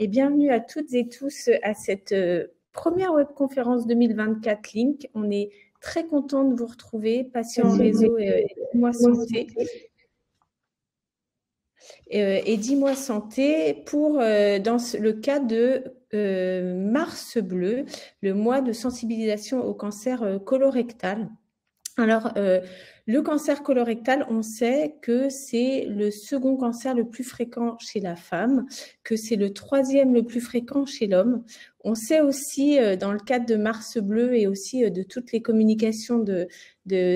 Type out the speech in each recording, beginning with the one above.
et bienvenue à toutes et tous à cette première webconférence 2024 Link. On est très content de vous retrouver, patients en réseau et Dis-moi Santé. Et Dis-moi Santé pour, dans le cadre de Mars Bleu, le mois de sensibilisation au cancer colorectal. Alors, le cancer colorectal, on sait que c'est le second cancer le plus fréquent chez la femme, que c'est le troisième le plus fréquent chez l'homme. On sait aussi, dans le cadre de Mars Bleu et aussi de toutes les communications de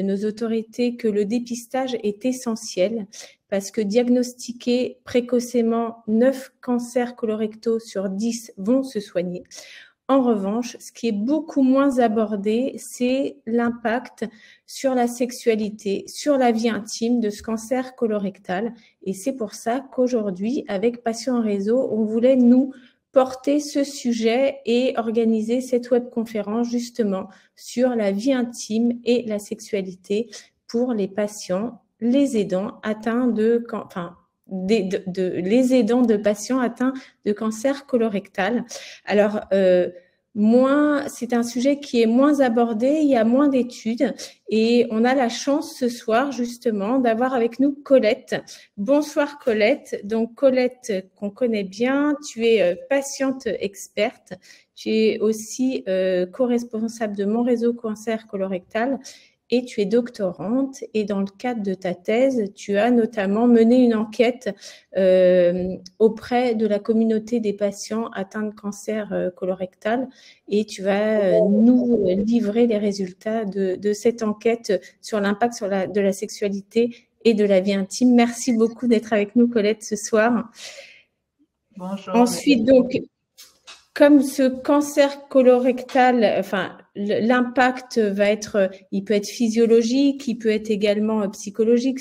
nos autorités, que le dépistage est essentiel parce que diagnostiquer précocement 9 cancers colorectaux sur 10 vont se soigner. En revanche, ce qui est beaucoup moins abordé, c'est l'impact sur la sexualité, sur la vie intime de ce cancer colorectal. Et c'est pour ça qu'aujourd'hui, avec Patients en réseau, on voulait nous porter ce sujet et organiser cette webconférence justement sur la vie intime et la sexualité pour les patients, les aidants atteints de les aidants de patients atteints de cancer colorectal. Alors, c'est un sujet qui est moins abordé, il y a moins d'études et on a la chance ce soir justement d'avoir avec nous Colette. Bonsoir Colette. Donc Colette qu'on connaît bien, tu es patiente experte, tu es aussi co-responsable de Mon Réseau Cancer Colorectal et tu es doctorante et dans le cadre de ta thèse, tu as notamment mené une enquête auprès de la communauté des patients atteints de cancer colorectal et tu vas nous livrer les résultats de cette enquête sur l'impact de la sexualité et de la vie intime. Merci beaucoup d'être avec nous Colette ce soir. Bonjour. Ensuite donc, comme ce cancer colorectal, l'impact va être, il peut être physiologique, il peut être également psychologique,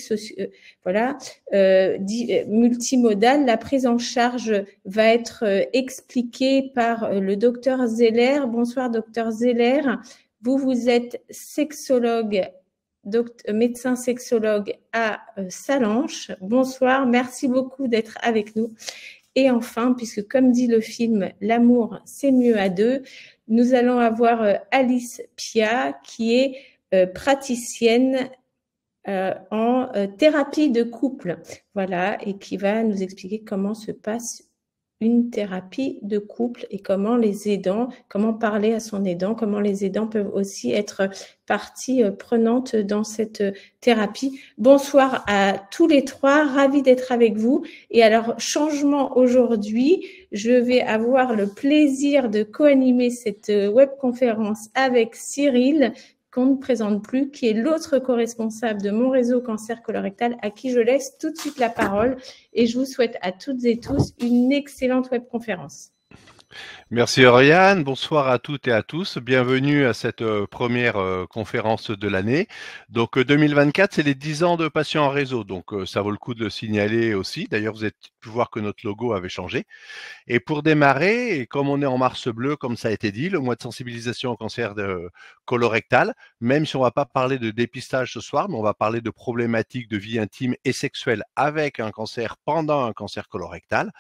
multimodal. La prise en charge va être expliquée par le docteur Zeller. Bonsoir, docteur Zeller. Vous êtes sexologue, médecin sexologue à Sallanches. Bonsoir, merci beaucoup d'être avec nous. Et enfin, puisque comme dit le film, l'amour, c'est mieux à deux, nous allons avoir Alice Pia, qui est praticienne en thérapie de couple, voilà, et qui va nous expliquer comment se passe une thérapie de couple et comment parler à son aidant, comment les aidants peuvent aussi être partie prenante dans cette thérapie. Bonsoir à tous les trois, ravis d'être avec vous. Et alors, changement aujourd'hui, je vais avoir le plaisir de co-animer cette webconférence avec Cyril, qu'on ne présente plus, qui est l'autre co-responsable de Mon Réseau Cancer Colorectal, à qui je laisse tout de suite la parole. Et je vous souhaite à toutes et tous une excellente webconférence. Merci Oriane, bonsoir à toutes et à tous, bienvenue à cette première conférence de l'année. Donc 2024, c'est les 10 ans de Patients en réseau, donc ça vaut le coup de le signaler aussi. D'ailleurs, vous avez pu voir que notre logo avait changé. Et pour démarrer, et comme on est en Mars Bleu, comme ça a été dit, le mois de sensibilisation au cancer colorectal, même si on ne va pas parler de dépistage ce soir, mais on va parler de problématiques de vie intime et sexuelle avec un cancer pendant un cancer colorectal.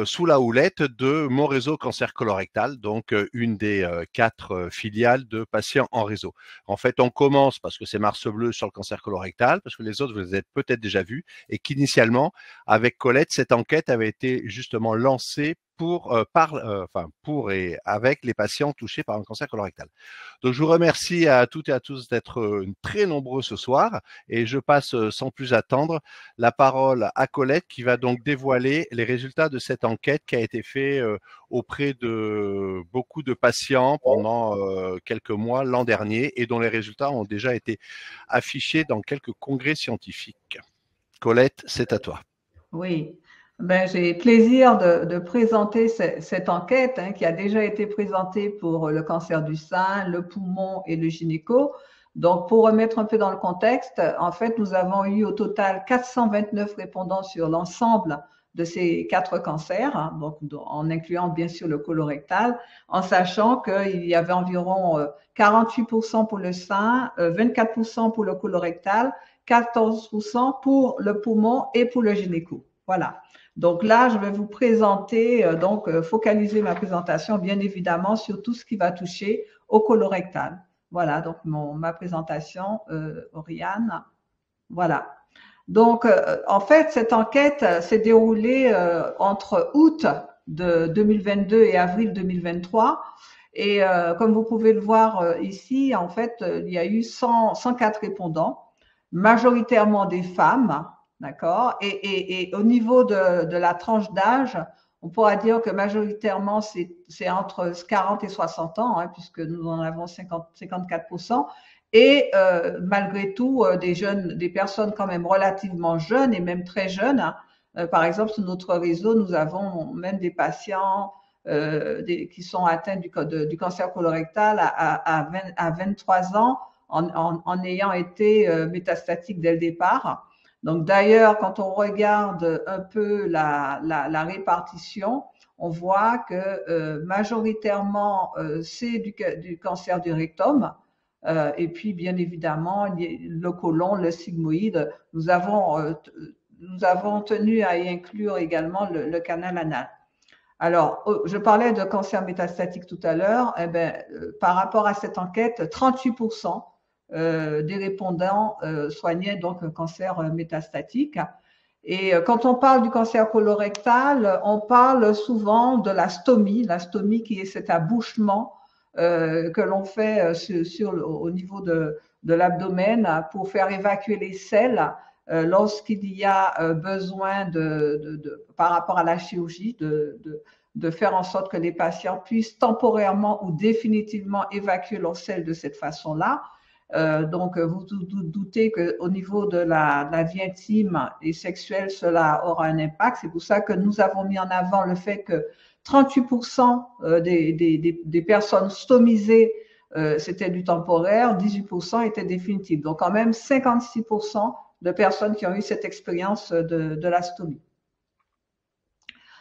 Sous la houlette de Mon Réseau Cancer Colorectal, donc une des 4 filiales de Patients en réseau. En fait, on commence parce que c'est Mars Bleu sur le cancer colorectal, parce que les autres, vous les avez peut-être déjà vus, et qu'initialement, avec Colette, cette enquête avait été justement lancée pour et avec les patients touchés par un cancer colorectal. Donc, je vous remercie à toutes et à tous d'être très nombreux ce soir et je passe sans plus attendre la parole à Colette qui va donc dévoiler les résultats de cette enquête qui a été faite auprès de beaucoup de patients pendant quelques mois l'an dernier et dont les résultats ont déjà été affichés dans quelques congrès scientifiques. Colette, c'est à toi. Oui. J'ai plaisir de présenter cette enquête qui a déjà été présentée pour le cancer du sein, le poumon et le gynéco. Donc, pour remettre un peu dans le contexte, en fait, nous avons eu au total 429 répondants sur l'ensemble de ces 4 cancers, donc en incluant bien sûr le colorectal, en sachant qu'il y avait environ 48% pour le sein, 24% pour le colorectal, 14% pour le poumon et pour le gynéco. Voilà. Donc là, je vais vous présenter, focaliser ma présentation, bien évidemment, sur tout ce qui va toucher au colorectal. Voilà, donc ma présentation, Oriane. Voilà. Donc, en fait, cette enquête s'est déroulée entre août de 2022 et avril 2023. Et comme vous pouvez le voir ici, en fait, il y a eu 104 répondants, majoritairement des femmes, d'accord? Et au niveau de la tranche d'âge, on pourra dire que majoritairement, c'est entre 40 et 60 ans, hein, puisque nous en avons 54%. Et malgré tout, des personnes quand même relativement jeunes et même très jeunes. Hein. Par exemple, sur notre réseau, nous avons même des patients qui sont atteints du cancer colorectal à 23 ans en ayant été métastatiques dès le départ. Donc d'ailleurs, quand on regarde un peu la répartition, on voit que majoritairement, c'est du cancer du rectum. Et puis, bien évidemment, le côlon, le sigmoïde. Nous avons tenu à y inclure également le canal anal. Alors, je parlais de cancer métastatique tout à l'heure. Eh bien, par rapport à cette enquête, 38% des répondants soignaient donc un cancer métastatique. Et quand on parle du cancer colorectal, on parle souvent de la stomie qui est cet abouchement que l'on fait au niveau de l'abdomen pour faire évacuer les selles lorsqu'il y a besoin par rapport à la chirurgie de faire en sorte que les patients puissent temporairement ou définitivement évacuer leurs selles de cette façon-là. Donc, vous doutez qu'au niveau de la vie intime et sexuelle, cela aura un impact. C'est pour ça que nous avons mis en avant le fait que 38% des personnes stomisées, c'était du temporaire, 18% étaient définitives. Donc, quand même 56% de personnes qui ont eu cette expérience de la stomie.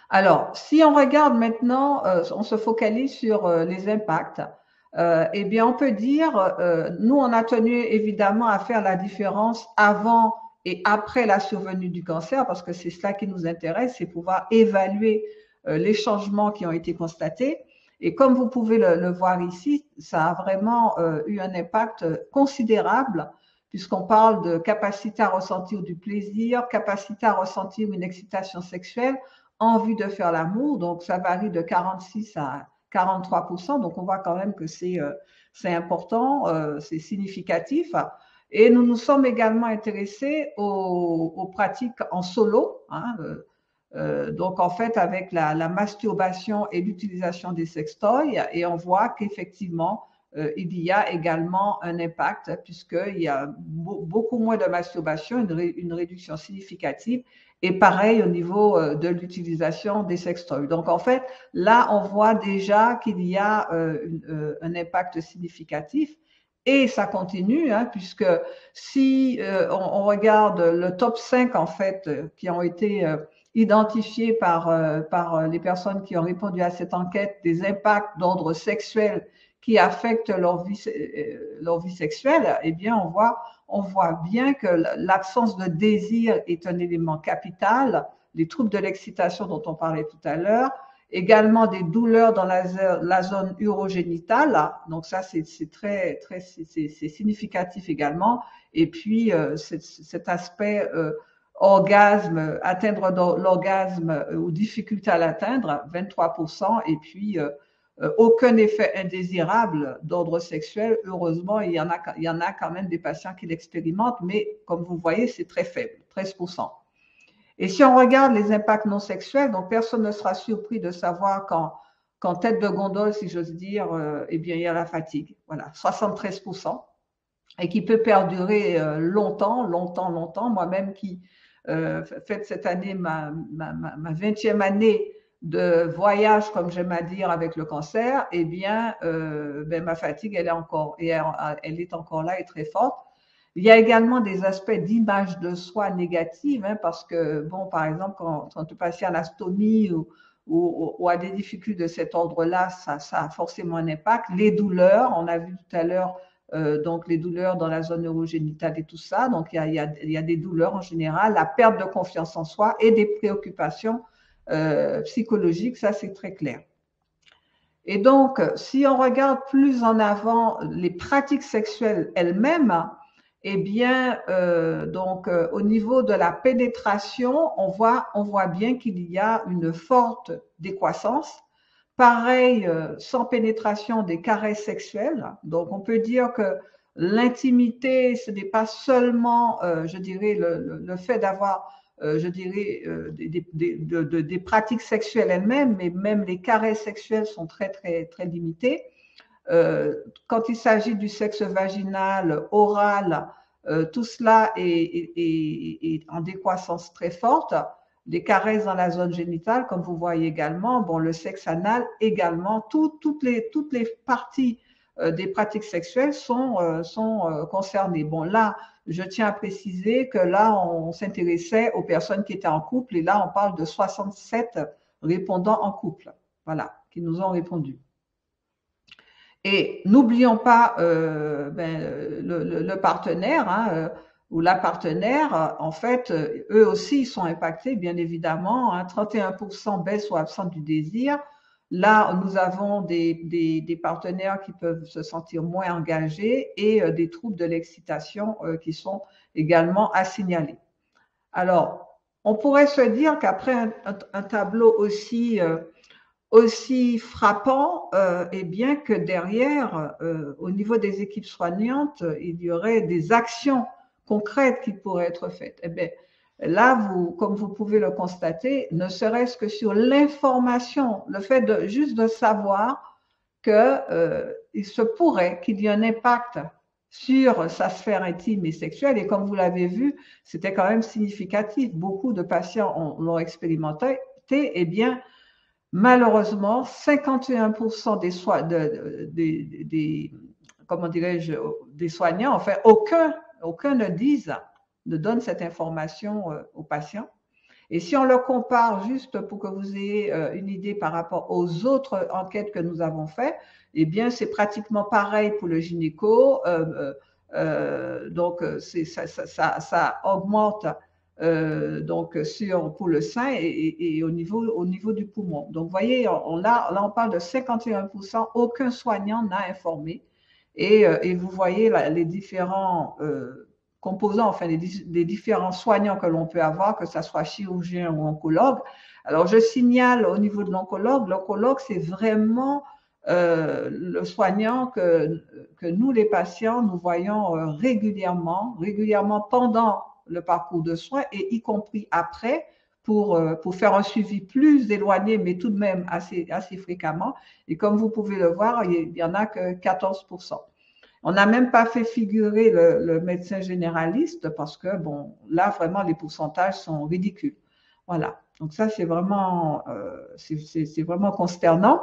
Alors, si on regarde maintenant, on se focalise sur les impacts. Eh bien, on peut dire, nous, on a tenu évidemment à faire la différence avant et après la survenue du cancer, parce que c'est cela qui nous intéresse, c'est pouvoir évaluer les changements qui ont été constatés. Et comme vous pouvez le voir ici, ça a vraiment eu un impact considérable, puisqu'on parle de capacité à ressentir du plaisir, capacité à ressentir une excitation sexuelle en vue de faire l'amour. Donc, ça varie de 46 à 43%. Donc, on voit quand même que c'est important, c'est significatif. Et nous nous sommes également intéressés aux pratiques en solo. Hein, donc, en fait, avec la masturbation et l'utilisation des sextoys, et on voit qu'effectivement, il y a également un impact puisqu'il y a beaucoup moins de masturbation, une réduction significative, et pareil au niveau de l'utilisation des sextoys. Donc, en fait, là, on voit déjà qu'il y a un impact significatif. Et ça continue, hein, puisque si on regarde le top 5, en fait, qui ont été identifiés par les personnes qui ont répondu à cette enquête, des impacts d'ordre sexuel qui affectent leur vie sexuelle, eh bien, on voit bien que l'absence de désir est un élément capital, les troubles de l'excitation dont on parlait tout à l'heure, également des douleurs dans la zone urogénitale, donc ça c'est significatif également, et puis cet aspect orgasme, atteindre l'orgasme ou difficulté à l'atteindre, 23%, et puis aucun effet indésirable d'ordre sexuel. Heureusement, il y en a quand même des patients qui l'expérimentent, mais comme vous voyez, c'est très faible, 13%. Et si on regarde les impacts non sexuels, donc personne ne sera surpris de savoir qu'en tête de gondole, si j'ose dire, eh bien, il y a la fatigue. Voilà, 73%, et qui peut perdurer longtemps. Moi-même qui fête cette année ma 20e année de voyage, comme j'aime à dire, avec le cancer, eh bien, ma fatigue, elle est encore là et très forte. Il y a également des aspects d'image de soi négative, hein, parce que, bon, par exemple, quand on passe à l'astomie ou à des difficultés de cet ordre-là, ça a forcément un impact. Les douleurs, on a vu tout à l'heure donc les douleurs dans la zone neurogénitale et tout ça. Donc, il y a des douleurs en général, la perte de confiance en soi et des préoccupations psychologiques, ça c'est très clair. Et donc, si on regarde plus en avant les pratiques sexuelles elles-mêmes, eh bien, au niveau de la pénétration, on voit bien qu'il y a une forte décroissance. Pareil, sans pénétration, des caresses sexuelles. Donc, on peut dire que l'intimité, ce n'est pas seulement, je dirais, le fait d'avoir, je dirais, des pratiques sexuelles elles-mêmes, mais même les caresses sexuelles sont très, très, très limitées. Quand il s'agit du sexe vaginal, oral, tout cela est en décroissance très forte. Les caresses dans la zone génitale, comme vous voyez également, bon, le sexe anal également, toutes les parties des pratiques sexuelles sont concernées. Bon, là, je tiens à préciser que là, on s'intéressait aux personnes qui étaient en couple et là, on parle de 67 répondants en couple, voilà, qui nous ont répondu. Et n'oublions pas le partenaire, hein, ou la partenaire, en fait, eux aussi, ils sont impactés, bien évidemment. Hein, 31% baisse ou absente du désir. Là, nous avons des partenaires qui peuvent se sentir moins engagés et des troubles de l'excitation qui sont également à signaler. Alors, on pourrait se dire qu'après un tableau aussi frappant, et bien que derrière, au niveau des équipes soignantes, il y aurait des actions concrètes qui pourraient être faites. Eh bien, là, comme vous pouvez le constater, ne serait-ce que sur l'information, le fait juste de savoir qu'il se pourrait qu'il y ait un impact sur sa sphère intime et sexuelle, et comme vous l'avez vu, c'était quand même significatif. Beaucoup de patients l'ont expérimenté, eh bien, malheureusement, 51% des soignants, enfin, aucun ne donne cette information aux patients. Et si on le compare, juste pour que vous ayez une idée par rapport aux autres enquêtes que nous avons faites, eh bien, c'est pratiquement pareil pour le gynéco. Donc, ça augmente pour le sein et au niveau du poumon. Donc, vous voyez, là, on parle de 51%, aucun soignant n'a informé. Et vous voyez les différents composants, enfin les différents soignants que l'on peut avoir, que ce soit chirurgien ou oncologue. Alors, je signale au niveau de l'oncologue, c'est vraiment le soignant que nous, les patients, nous voyons régulièrement pendant le parcours de soins et y compris après pour faire un suivi plus éloigné, mais tout de même assez fréquemment. Et comme vous pouvez le voir, il n'y en a que 14%. On n'a même pas fait figurer le médecin généraliste parce que, bon, là, vraiment, les pourcentages sont ridicules. Voilà. Donc, ça, c'est vraiment consternant.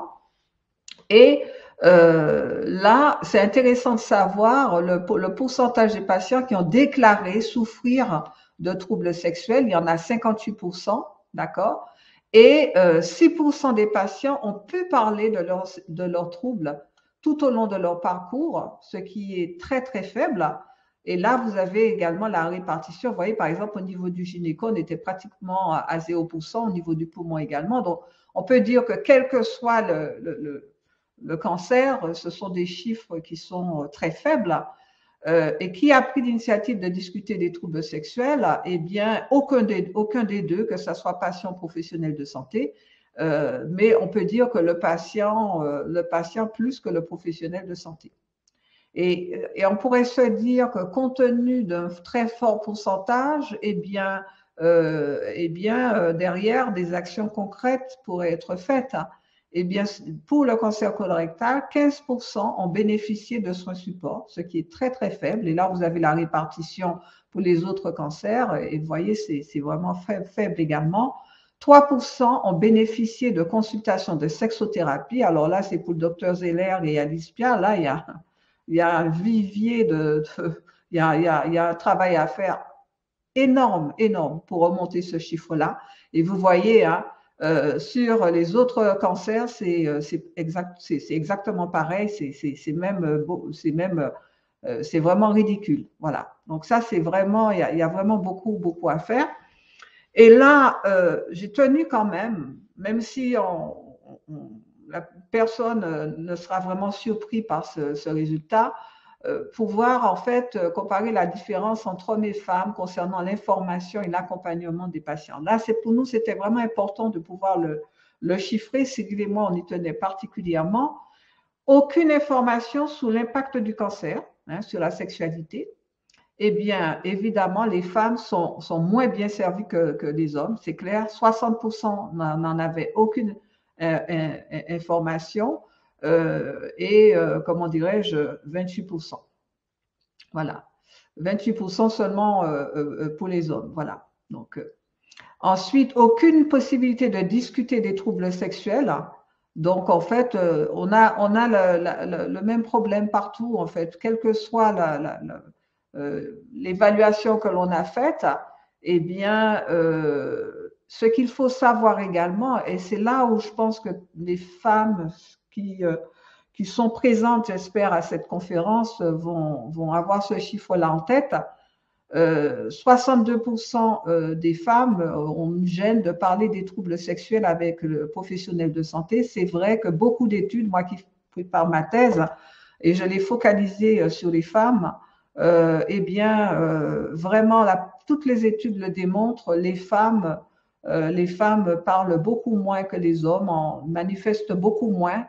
Et là, c'est intéressant de savoir le pourcentage des patients qui ont déclaré souffrir de troubles sexuels. Il y en a 58%, d'accord? Et 6% des patients ont pu parler de leurs troubles tout au long de leur parcours, ce qui est très, très faible. Et là, vous avez également la répartition. Vous voyez, par exemple, au niveau du gynéco, on était pratiquement à 0%, au niveau du poumon également. Donc, on peut dire que quel que soit le cancer, ce sont des chiffres qui sont très faibles. Et qui a pris l'initiative de discuter des troubles sexuels? Eh bien, aucun des deux, que ce soit patient ou professionnel de santé, mais on peut dire que le patient plus que le professionnel de santé. Et on pourrait se dire que compte tenu d'un très fort pourcentage, eh bien, derrière, des actions concrètes pourraient être faites. Eh bien, pour le cancer colorectal, 15% ont bénéficié de soins support, ce qui est très, très faible. Et là, vous avez la répartition pour les autres cancers. Et vous voyez, c'est vraiment faible également. 3% ont bénéficié de consultations de sexothérapie. Alors là, c'est pour le docteur Zeller et Alice Pia. Là, il y a un vivier il y a un travail à faire énorme pour remonter ce chiffre-là. Et vous voyez, hein, sur les autres cancers, c'est exactement pareil. C'est même c'est vraiment ridicule. Voilà. Donc ça, c'est vraiment, il y a vraiment beaucoup à faire. Et là, j'ai tenu quand même si la personne ne sera vraiment surpris par ce résultat, pouvoir en fait comparer la différence entre hommes et femmes concernant l'information et l'accompagnement des patients. Là, pour nous, c'était vraiment important de pouvoir le chiffrer. Sylvie et moi, on y tenait particulièrement. Aucune information sur l'impact du cancer, sur la sexualité. Eh bien, évidemment, les femmes sont moins bien servies que les hommes, c'est clair. 60% n'en avaient aucune information et, comment dirais-je, 28%. Voilà. 28% seulement pour les hommes. Voilà. Donc, ensuite, aucune possibilité de discuter des troubles sexuels. Donc, en fait, on a le même problème partout, en fait, quelle que soit l'évaluation que l'on a faite. Eh bien, ce qu'il faut savoir également, et c'est là où je pense que les femmes qui sont présentes, j'espère, à cette conférence vont avoir ce chiffre-là en tête. 62% des femmes ont une gêne de parler des troubles sexuels avec le professionnel de santé. C'est vrai que beaucoup d'études, moi qui prépare ma thèse, et je l'ai focalisée sur les femmes, eh bien, vraiment, toutes les études le démontrent, les femmes parlent beaucoup moins que les hommes, manifestent beaucoup moins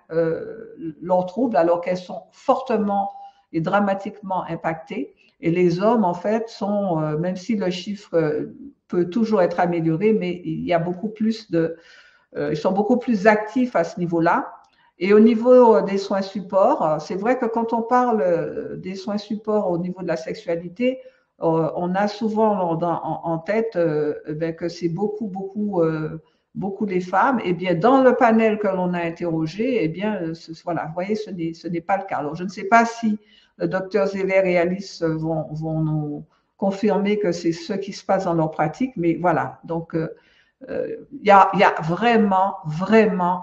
leurs troubles, alors qu'elles sont fortement et dramatiquement impactées. Et les hommes, en fait, sont, même si le chiffre peut toujours être amélioré, mais il y a beaucoup plus ils sont beaucoup plus actifs à ce niveau-là. Et au niveau des soins supports, c'est vrai que quand on parle des soins supports au niveau de la sexualité, on a souvent en tête que c'est beaucoup les femmes. Et bien, dans le panel que l'on a interrogé, eh bien, voilà, vous voyez, ce n'est pas le cas. Alors, je ne sais pas si le docteur Zeller et Alice vont nous confirmer que c'est ce qui se passe dans leur pratique, mais voilà. Donc, il y a vraiment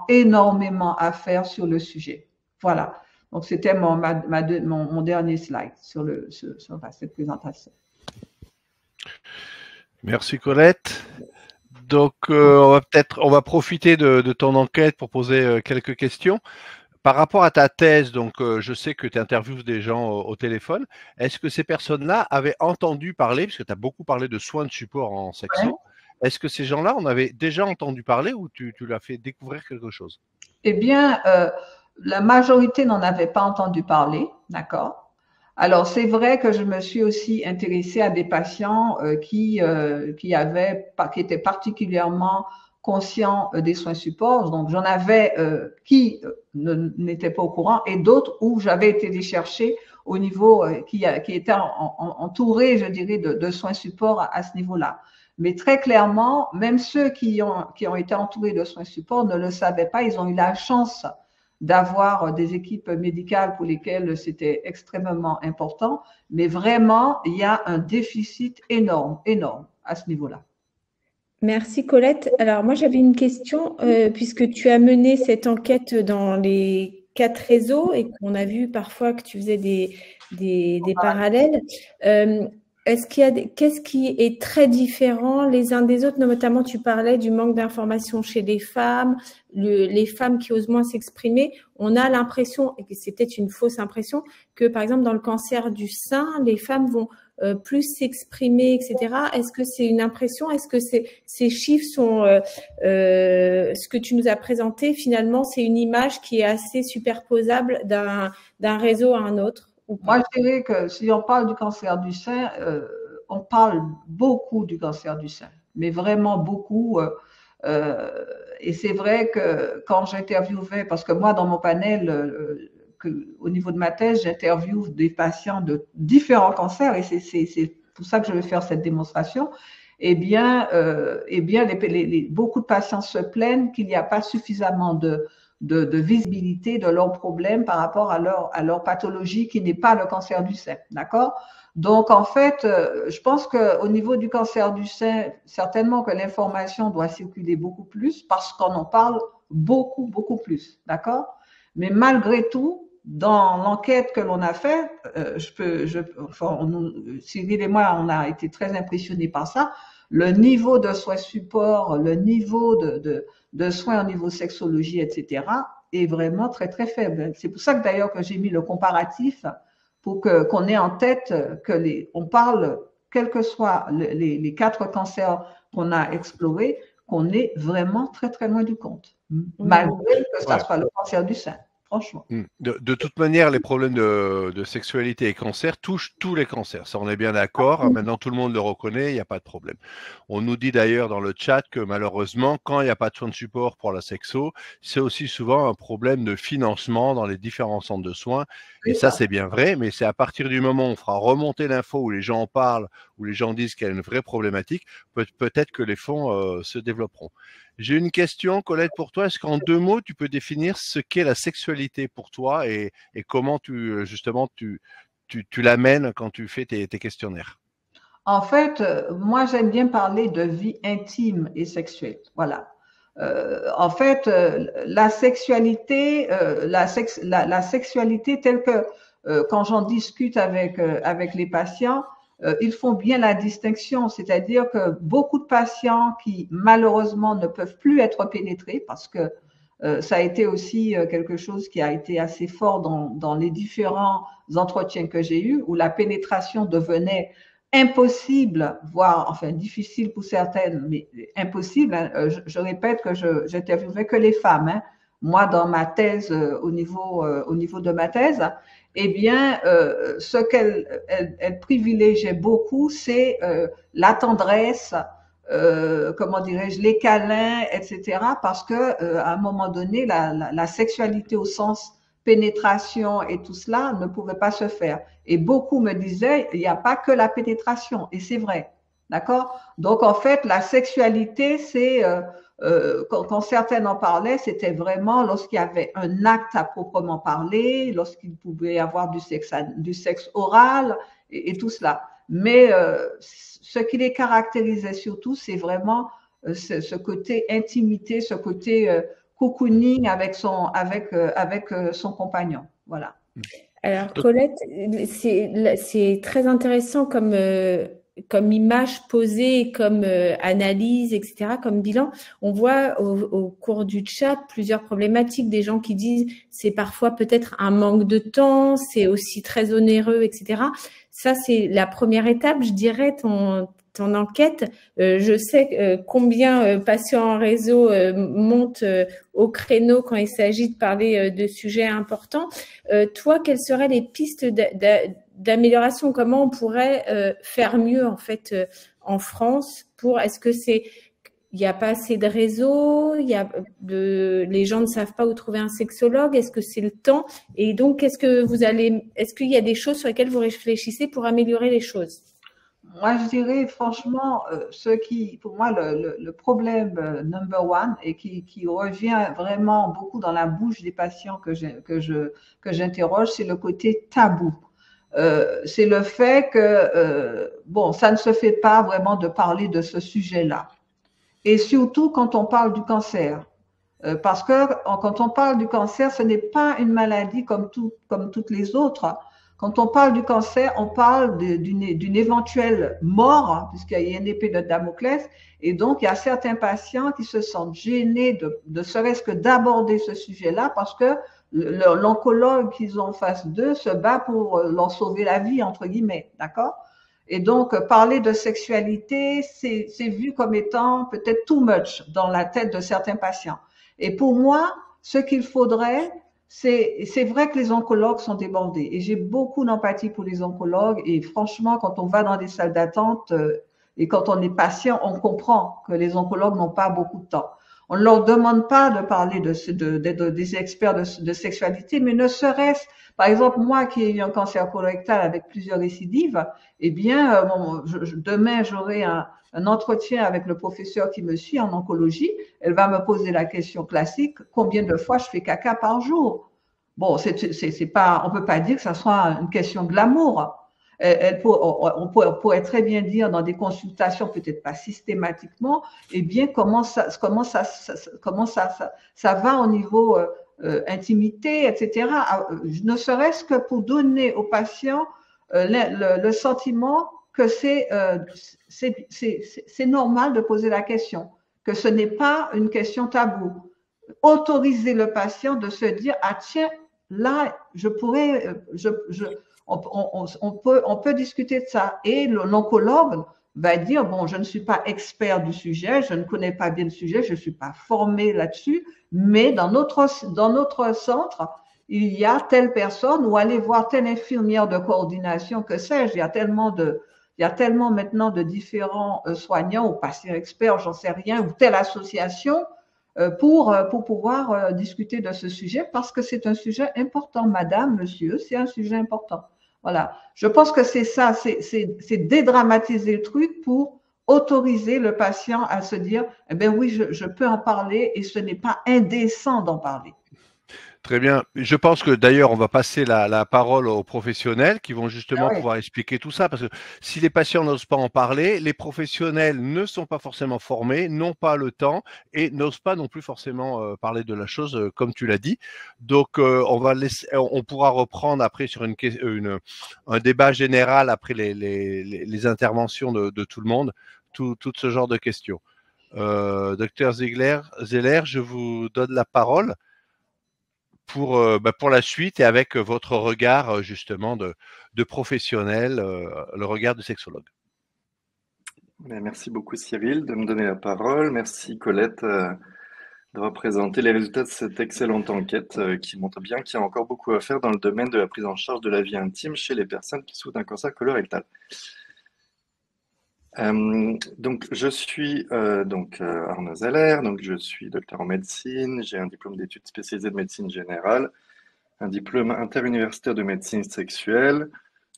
énormément à faire sur le sujet. Voilà. Donc, c'était mon dernier slide sur cette présentation. Merci Colette. Donc, on va profiter de ton enquête pour poser quelques questions. Par rapport à ta thèse, donc je sais que tu interviews des gens au téléphone. Est-ce que ces personnes-là avaient entendu parler, parce que tu as beaucoup parlé de soins de support en sexo, ouais. Est-ce que ces gens-là en avaient déjà entendu parler ou tu leur as fait découvrir quelque chose? Eh bien, la majorité n'en avait pas entendu parler, d'accord? Alors, c'est vrai que je me suis aussi intéressée à des patients qui étaient particulièrement conscients des soins supports. Donc, j'en avais qui n'étaient pas au courant et d'autres où j'avais été les chercher au niveau qui étaient entourés, je dirais, de soins supports à ce niveau-là. Mais très clairement, même ceux qui ont été entourés de soins supports ne le savaient pas. Ils ont eu la chance d'avoir des équipes médicales pour lesquelles c'était extrêmement important. Mais vraiment, il y a un déficit énorme à ce niveau-là. Merci Colette. Alors moi, j'avais une question, puisque tu as mené cette enquête dans les 4 réseaux et qu'on a vu parfois que tu faisais des parallèles. Qu'est-ce qui est très différent les uns des autres? Notamment, tu parlais du manque d'information chez les femmes, les femmes qui osent moins s'exprimer. On a l'impression, et c'est peut-être une fausse impression, que par exemple dans le cancer du sein, les femmes vont plus s'exprimer, etc. Est-ce que c'est une impression? Est-ce que ces chiffres sont ce que tu nous as présenté? Finalement, c'est une image qui est assez superposable d'un réseau à un autre? Moi, je dirais que si on parle du cancer du sein, on parle beaucoup du cancer du sein, mais vraiment beaucoup. Et c'est vrai que quand j'interviewais, parce que moi, dans mon panel, au niveau de ma thèse, j'interviewe des patients de différents cancers, et c'est pour ça que je vais faire cette démonstration. Eh bien, beaucoup de patients se plaignent qu'il n'y a pas suffisamment de visibilité de leurs problèmes par rapport à leur pathologie qui n'est pas le cancer du sein, d'accord? Donc, en fait, je pense qu'au niveau du cancer du sein, certainement que l'information doit circuler beaucoup plus parce qu'on en parle beaucoup plus, d'accord? Mais malgré tout, dans l'enquête que l'on a faite, Cyril et moi, on a été très impressionnés par ça. Le niveau de soins support, le niveau de soins au niveau sexologie, etc., est vraiment très, très faible. C'est pour ça que d'ailleurs que j'ai mis le comparatif pour qu'on ait en tête on parle, quels que soient les 4 cancers qu'on a explorés, qu'on est vraiment très, très loin du compte. Malgré que ça soit le cancer du sein. Franchement. De toute manière, les problèmes de sexualité et cancer touchent tous les cancers. Ça, on est bien d'accord. Maintenant, tout le monde le reconnaît, il n'y a pas de problème. On nous dit d'ailleurs dans le chat que malheureusement, quand il n'y a pas de soins de support pour la sexo, c'est aussi souvent un problème de financement dans les différents centres de soins. Et ça, c'est bien vrai, mais c'est à partir du moment où on fera remonter l'info, où les gens en parlent, où les gens disent qu'il y a une vraie problématique, peut-être que les fonds se développeront. J'ai une question, Colette, pour toi. Est-ce qu'en 2 mots, tu peux définir ce qu'est la sexualité pour toi et comment tu l'amènes quand tu fais tes questionnaires? En fait, moi, j'aime bien parler de vie intime et sexuelle. Voilà. En fait, la sexualité, la sexualité telle que quand j'en discute avec les patients, ils font bien la distinction, c'est-à-dire que beaucoup de patients qui malheureusement ne peuvent plus être pénétrés parce que ça a été aussi quelque chose qui a été assez fort dans les différents entretiens que j'ai eus où la pénétration devenait impossible, voire enfin difficile pour certaines, mais impossible. Hein. Je répète que j'interviewais que les femmes. Hein. Moi, dans ma thèse, au niveau de ma thèse, eh bien, ce qu'elle privilégiait beaucoup, c'est la tendresse, comment dirais-je, les câlins, etc. Parce que à un moment donné, la sexualité au sens pénétration et tout cela ne pouvait pas se faire. Et beaucoup me disaient, il n'y a pas que la pénétration, et c'est vrai, d'accord? Donc en fait, la sexualité, c'est quand certaines en parlaient, c'était vraiment lorsqu'il y avait un acte à proprement parler, lorsqu'il pouvait y avoir du sexe oral et tout cela. Mais ce qui les caractérisait surtout, c'est vraiment ce côté intimité, ce côté cocooning avec son compagnon. Voilà. Alors, Colette, c'est très intéressant comme image posée, comme analyse, etc., comme bilan. On voit au cours du chat plusieurs problématiques, des gens qui disent c'est parfois peut-être un manque de temps, c'est aussi très onéreux, etc. Ça, c'est la première étape, je dirais, ton enquête. Je sais combien Patients en réseau montent au créneau quand il s'agit de parler de sujets importants. Toi, quelles seraient les pistes d'amélioration? Comment on pourrait faire mieux en fait en France est-ce que il n'y a pas assez de réseaux, les gens ne savent pas où trouver un sexologue, est-ce que c'est le temps? Et donc, est-ce qu'il y a des choses sur lesquelles vous réfléchissez pour améliorer les choses? Moi, je dirais franchement, pour moi, le problème number one et qui revient vraiment beaucoup dans la bouche des patients que j'interroge, c'est le côté tabou. C'est le fait que, bon, ça ne se fait pas vraiment de parler de ce sujet-là. Et surtout quand on parle du cancer. Parce que quand on parle du cancer, ce n'est pas une maladie comme toutes les autres. Quand on parle du cancer, on parle d'une éventuelle mort, hein, puisqu'il y a une épée de Damoclès, et donc il y a certains patients qui se sentent gênés de serait-ce que d'aborder ce sujet-là, parce que l'oncologue qu'ils ont en face d'eux se bat pour leur sauver la vie, entre guillemets, d'accord? Et donc, parler de sexualité, c'est vu comme étant peut-être too much dans la tête de certains patients. Et pour moi, ce qu'il faudrait, c'est vrai que les oncologues sont débordés et j'ai beaucoup d'empathie pour les oncologues et franchement, quand on va dans des salles d'attente et quand on est patient, on comprend que les oncologues n'ont pas beaucoup de temps. On ne leur demande pas de parler des experts de sexualité, mais ne serait-ce, par exemple, moi qui ai eu un cancer colorectal avec plusieurs récidives, eh bien, demain, j'aurai un entretien avec le professeur qui me suit en oncologie. Elle va me poser la question classique, combien de fois je fais caca par jour? Bon, c'est pas, on peut pas dire que ça soit une question de l'amour. On pourrait très bien dire dans des consultations, peut-être pas systématiquement, eh bien, comment ça va au niveau intimité, etc. Ne serait-ce que pour donner aux patients le sentiment que c'est normal de poser la question, que ce n'est pas une question taboue. Autoriser le patient de se dire, ah tiens, là, je pourrais, on peut discuter de ça. Et l'oncologue va dire, bon, je ne suis pas expert du sujet, je ne connais pas bien le sujet, je ne suis pas formé là-dessus, mais dans notre centre, il y a telle personne, ou aller voir telle infirmière de coordination, que sais-je, il y a tellement maintenant de différents soignants ou patients experts, j'en sais rien, ou telle association, pour pouvoir discuter de ce sujet, parce que c'est un sujet important, madame, monsieur, c'est un sujet important. Voilà. Je pense que c'est ça, c'est dédramatiser le truc pour autoriser le patient à se dire, eh bien oui, je peux en parler et ce n'est pas indécent d'en parler. Très bien. Je pense que d'ailleurs, on va passer la parole aux professionnels qui vont justement pouvoir expliquer tout ça. Parce que si les patients n'osent pas en parler, les professionnels ne sont pas forcément formés, n'ont pas le temps et n'osent pas non plus forcément parler de la chose comme tu l'as dit. Donc, on pourra reprendre après sur un débat général après les interventions de tout le monde, tout ce genre de questions. Docteur Zeller, je vous donne la parole pour la suite et avec votre regard justement de professionnel, le regard de sexologue. Merci beaucoup Cyril de me donner la parole. Merci Colette de représenter les résultats de cette excellente enquête qui montre bien qu'il y a encore beaucoup à faire dans le domaine de la prise en charge de la vie intime chez les personnes qui souffrent d'un cancer colorectal. Donc je suis Arnaud Zeller, donc je suis docteur en médecine, j'ai un diplôme d'études spécialisées de médecine générale, un diplôme interuniversitaire de médecine sexuelle.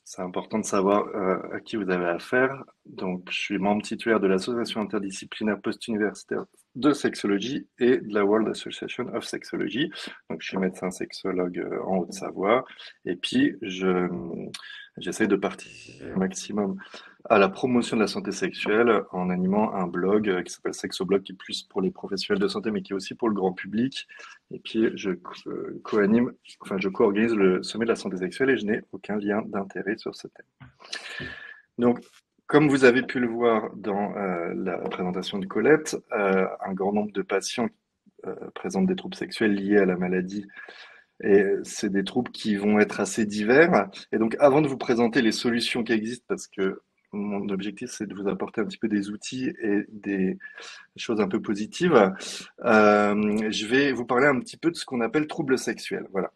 C'est important de savoir à qui vous avez affaire. Donc je suis membre titulaire de l'association interdisciplinaire post-universitaire de sexologie et de la World Association of Sexology. Donc je suis médecin sexologue en Haute-Savoie et puis j'essaie de participer au maximum à la promotion de la santé sexuelle en animant un blog qui s'appelle Sexoblog, qui est plus pour les professionnels de santé, mais qui est aussi pour le grand public. Et puis, je co-organise le sommet de la santé sexuelle et je n'ai aucun lien d'intérêt sur ce thème. Donc, comme vous avez pu le voir dans la présentation de Colette, un grand nombre de patients présentent des troubles sexuels liés à la maladie. Et c'est des troubles qui vont être assez divers. Et donc, avant de vous présenter les solutions qui existent, parce que mon objectif, c'est de vous apporter un petit peu des outils et des choses un peu positives, je vais vous parler un petit peu de ce qu'on appelle troubles sexuels. Voilà.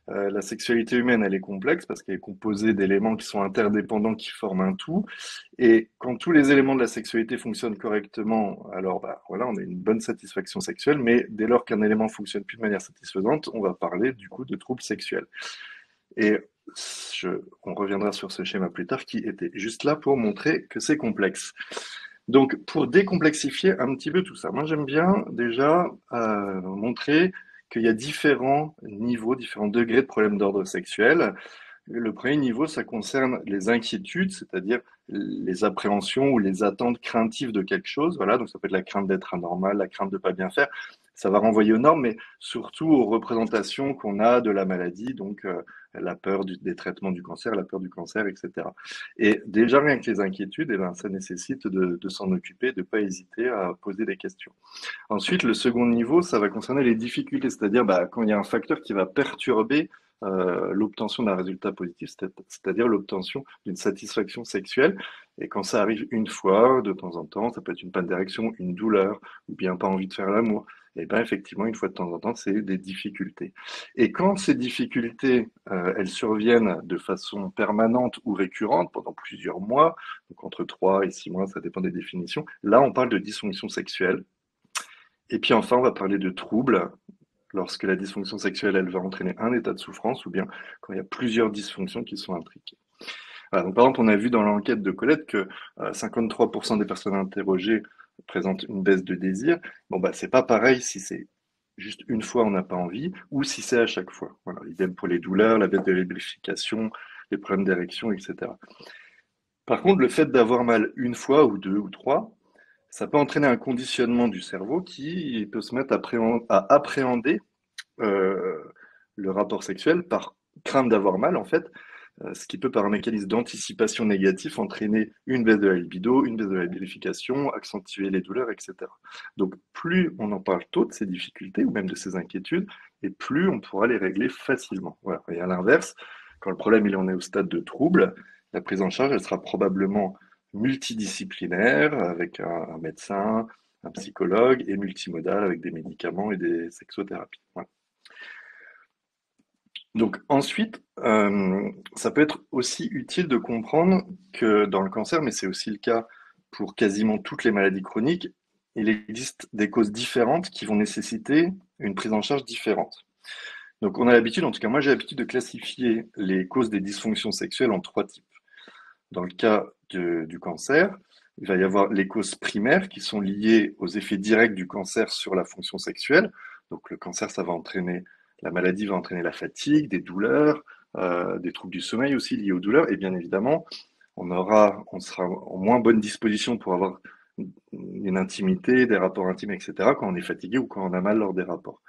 La sexualité humaine, elle est complexe parce qu'elle est composée d'éléments qui sont interdépendants, qui forment un tout. Et quand tous les éléments de la sexualité fonctionnent correctement, alors voilà, on a une bonne satisfaction sexuelle. Mais dès lors qu'un élément ne fonctionne plus de manière satisfaisante, on va parler du coup de troubles sexuels. Et on reviendra sur ce schéma plus tard qui était juste là pour montrer que c'est complexe. Donc, pour décomplexifier un petit peu tout ça, moi j'aime bien déjà montrer qu'il y a différents niveaux, différents degrés de problèmes d'ordre sexuel. Le premier niveau, ça concerne les inquiétudes, c'est-à-dire les appréhensions ou les attentes craintives de quelque chose. Voilà, donc ça peut être la crainte d'être anormal, la crainte de ne pas bien faire. Ça va renvoyer aux normes, mais surtout aux représentations qu'on a de la maladie, donc la peur des traitements du cancer, la peur du cancer, etc. Et déjà, rien que les inquiétudes, ça nécessite de s'en occuper, de ne pas hésiter à poser des questions. Ensuite, le second niveau, ça va concerner les difficultés, c'est-à-dire quand il y a un facteur qui va perturber l'obtention d'un résultat positif, c'est-à-dire l'obtention d'une satisfaction sexuelle. Et quand ça arrive une fois, de temps en temps, ça peut être une panne d'érection, une douleur, ou bien pas envie de faire l'amour. Et bien effectivement, une fois de temps en temps, c'est des difficultés. Et quand ces difficultés, elles surviennent de façon permanente ou récurrente pendant plusieurs mois, donc entre 3 et 6 mois, ça dépend des définitions, là on parle de dysfonction sexuelle. Et puis enfin, on va parler de troubles, lorsque la dysfonction sexuelle, elle va entraîner un état de souffrance, ou bien quand il y a plusieurs dysfonctions qui sont impliquées. Voilà, donc par exemple, on a vu dans l'enquête de Colette que 53% des personnes interrogées présentent une baisse de désir. Bon, c'est pas pareil si c'est juste une fois on n'a pas envie, ou si c'est à chaque fois. Voilà, idem pour les douleurs, la baisse de lubrification, les problèmes d'érection, etc. Par contre, le fait d'avoir mal une fois, ou 2, ou 3, ça peut entraîner un conditionnement du cerveau qui peut se mettre à appréhender le rapport sexuel par crainte d'avoir mal, en fait, ce qui peut, par un mécanisme d'anticipation négatif, entraîner une baisse de la libido, une baisse de la lubrification, accentuer les douleurs, etc. Donc, plus on en parle tôt de ces difficultés ou même de ces inquiétudes, et plus on pourra les régler facilement. Voilà. Et à l'inverse, quand le problème il en est au stade de trouble, la prise en charge, elle sera probablement multidisciplinaire, avec un médecin, un psychologue, et multimodale, avec des médicaments et des sexothérapies. Voilà. Donc ensuite, ça peut être aussi utile de comprendre que dans le cancer, mais c'est aussi le cas pour quasiment toutes les maladies chroniques, il existe des causes différentes qui vont nécessiter une prise en charge différente. Donc on a l'habitude, en tout cas moi j'ai l'habitude de classifier les causes des dysfonctions sexuelles en 3 types. Dans le cas du cancer, il va y avoir les causes primaires qui sont liées aux effets directs du cancer sur la fonction sexuelle. Donc le cancer, ça va entraîner, la maladie va entraîner la fatigue, des douleurs, des troubles du sommeil aussi liés aux douleurs. Et bien évidemment, on sera en moins bonne disposition pour avoir une intimité, des rapports intimes, etc., quand on est fatigué ou quand on a mal lors des rapports.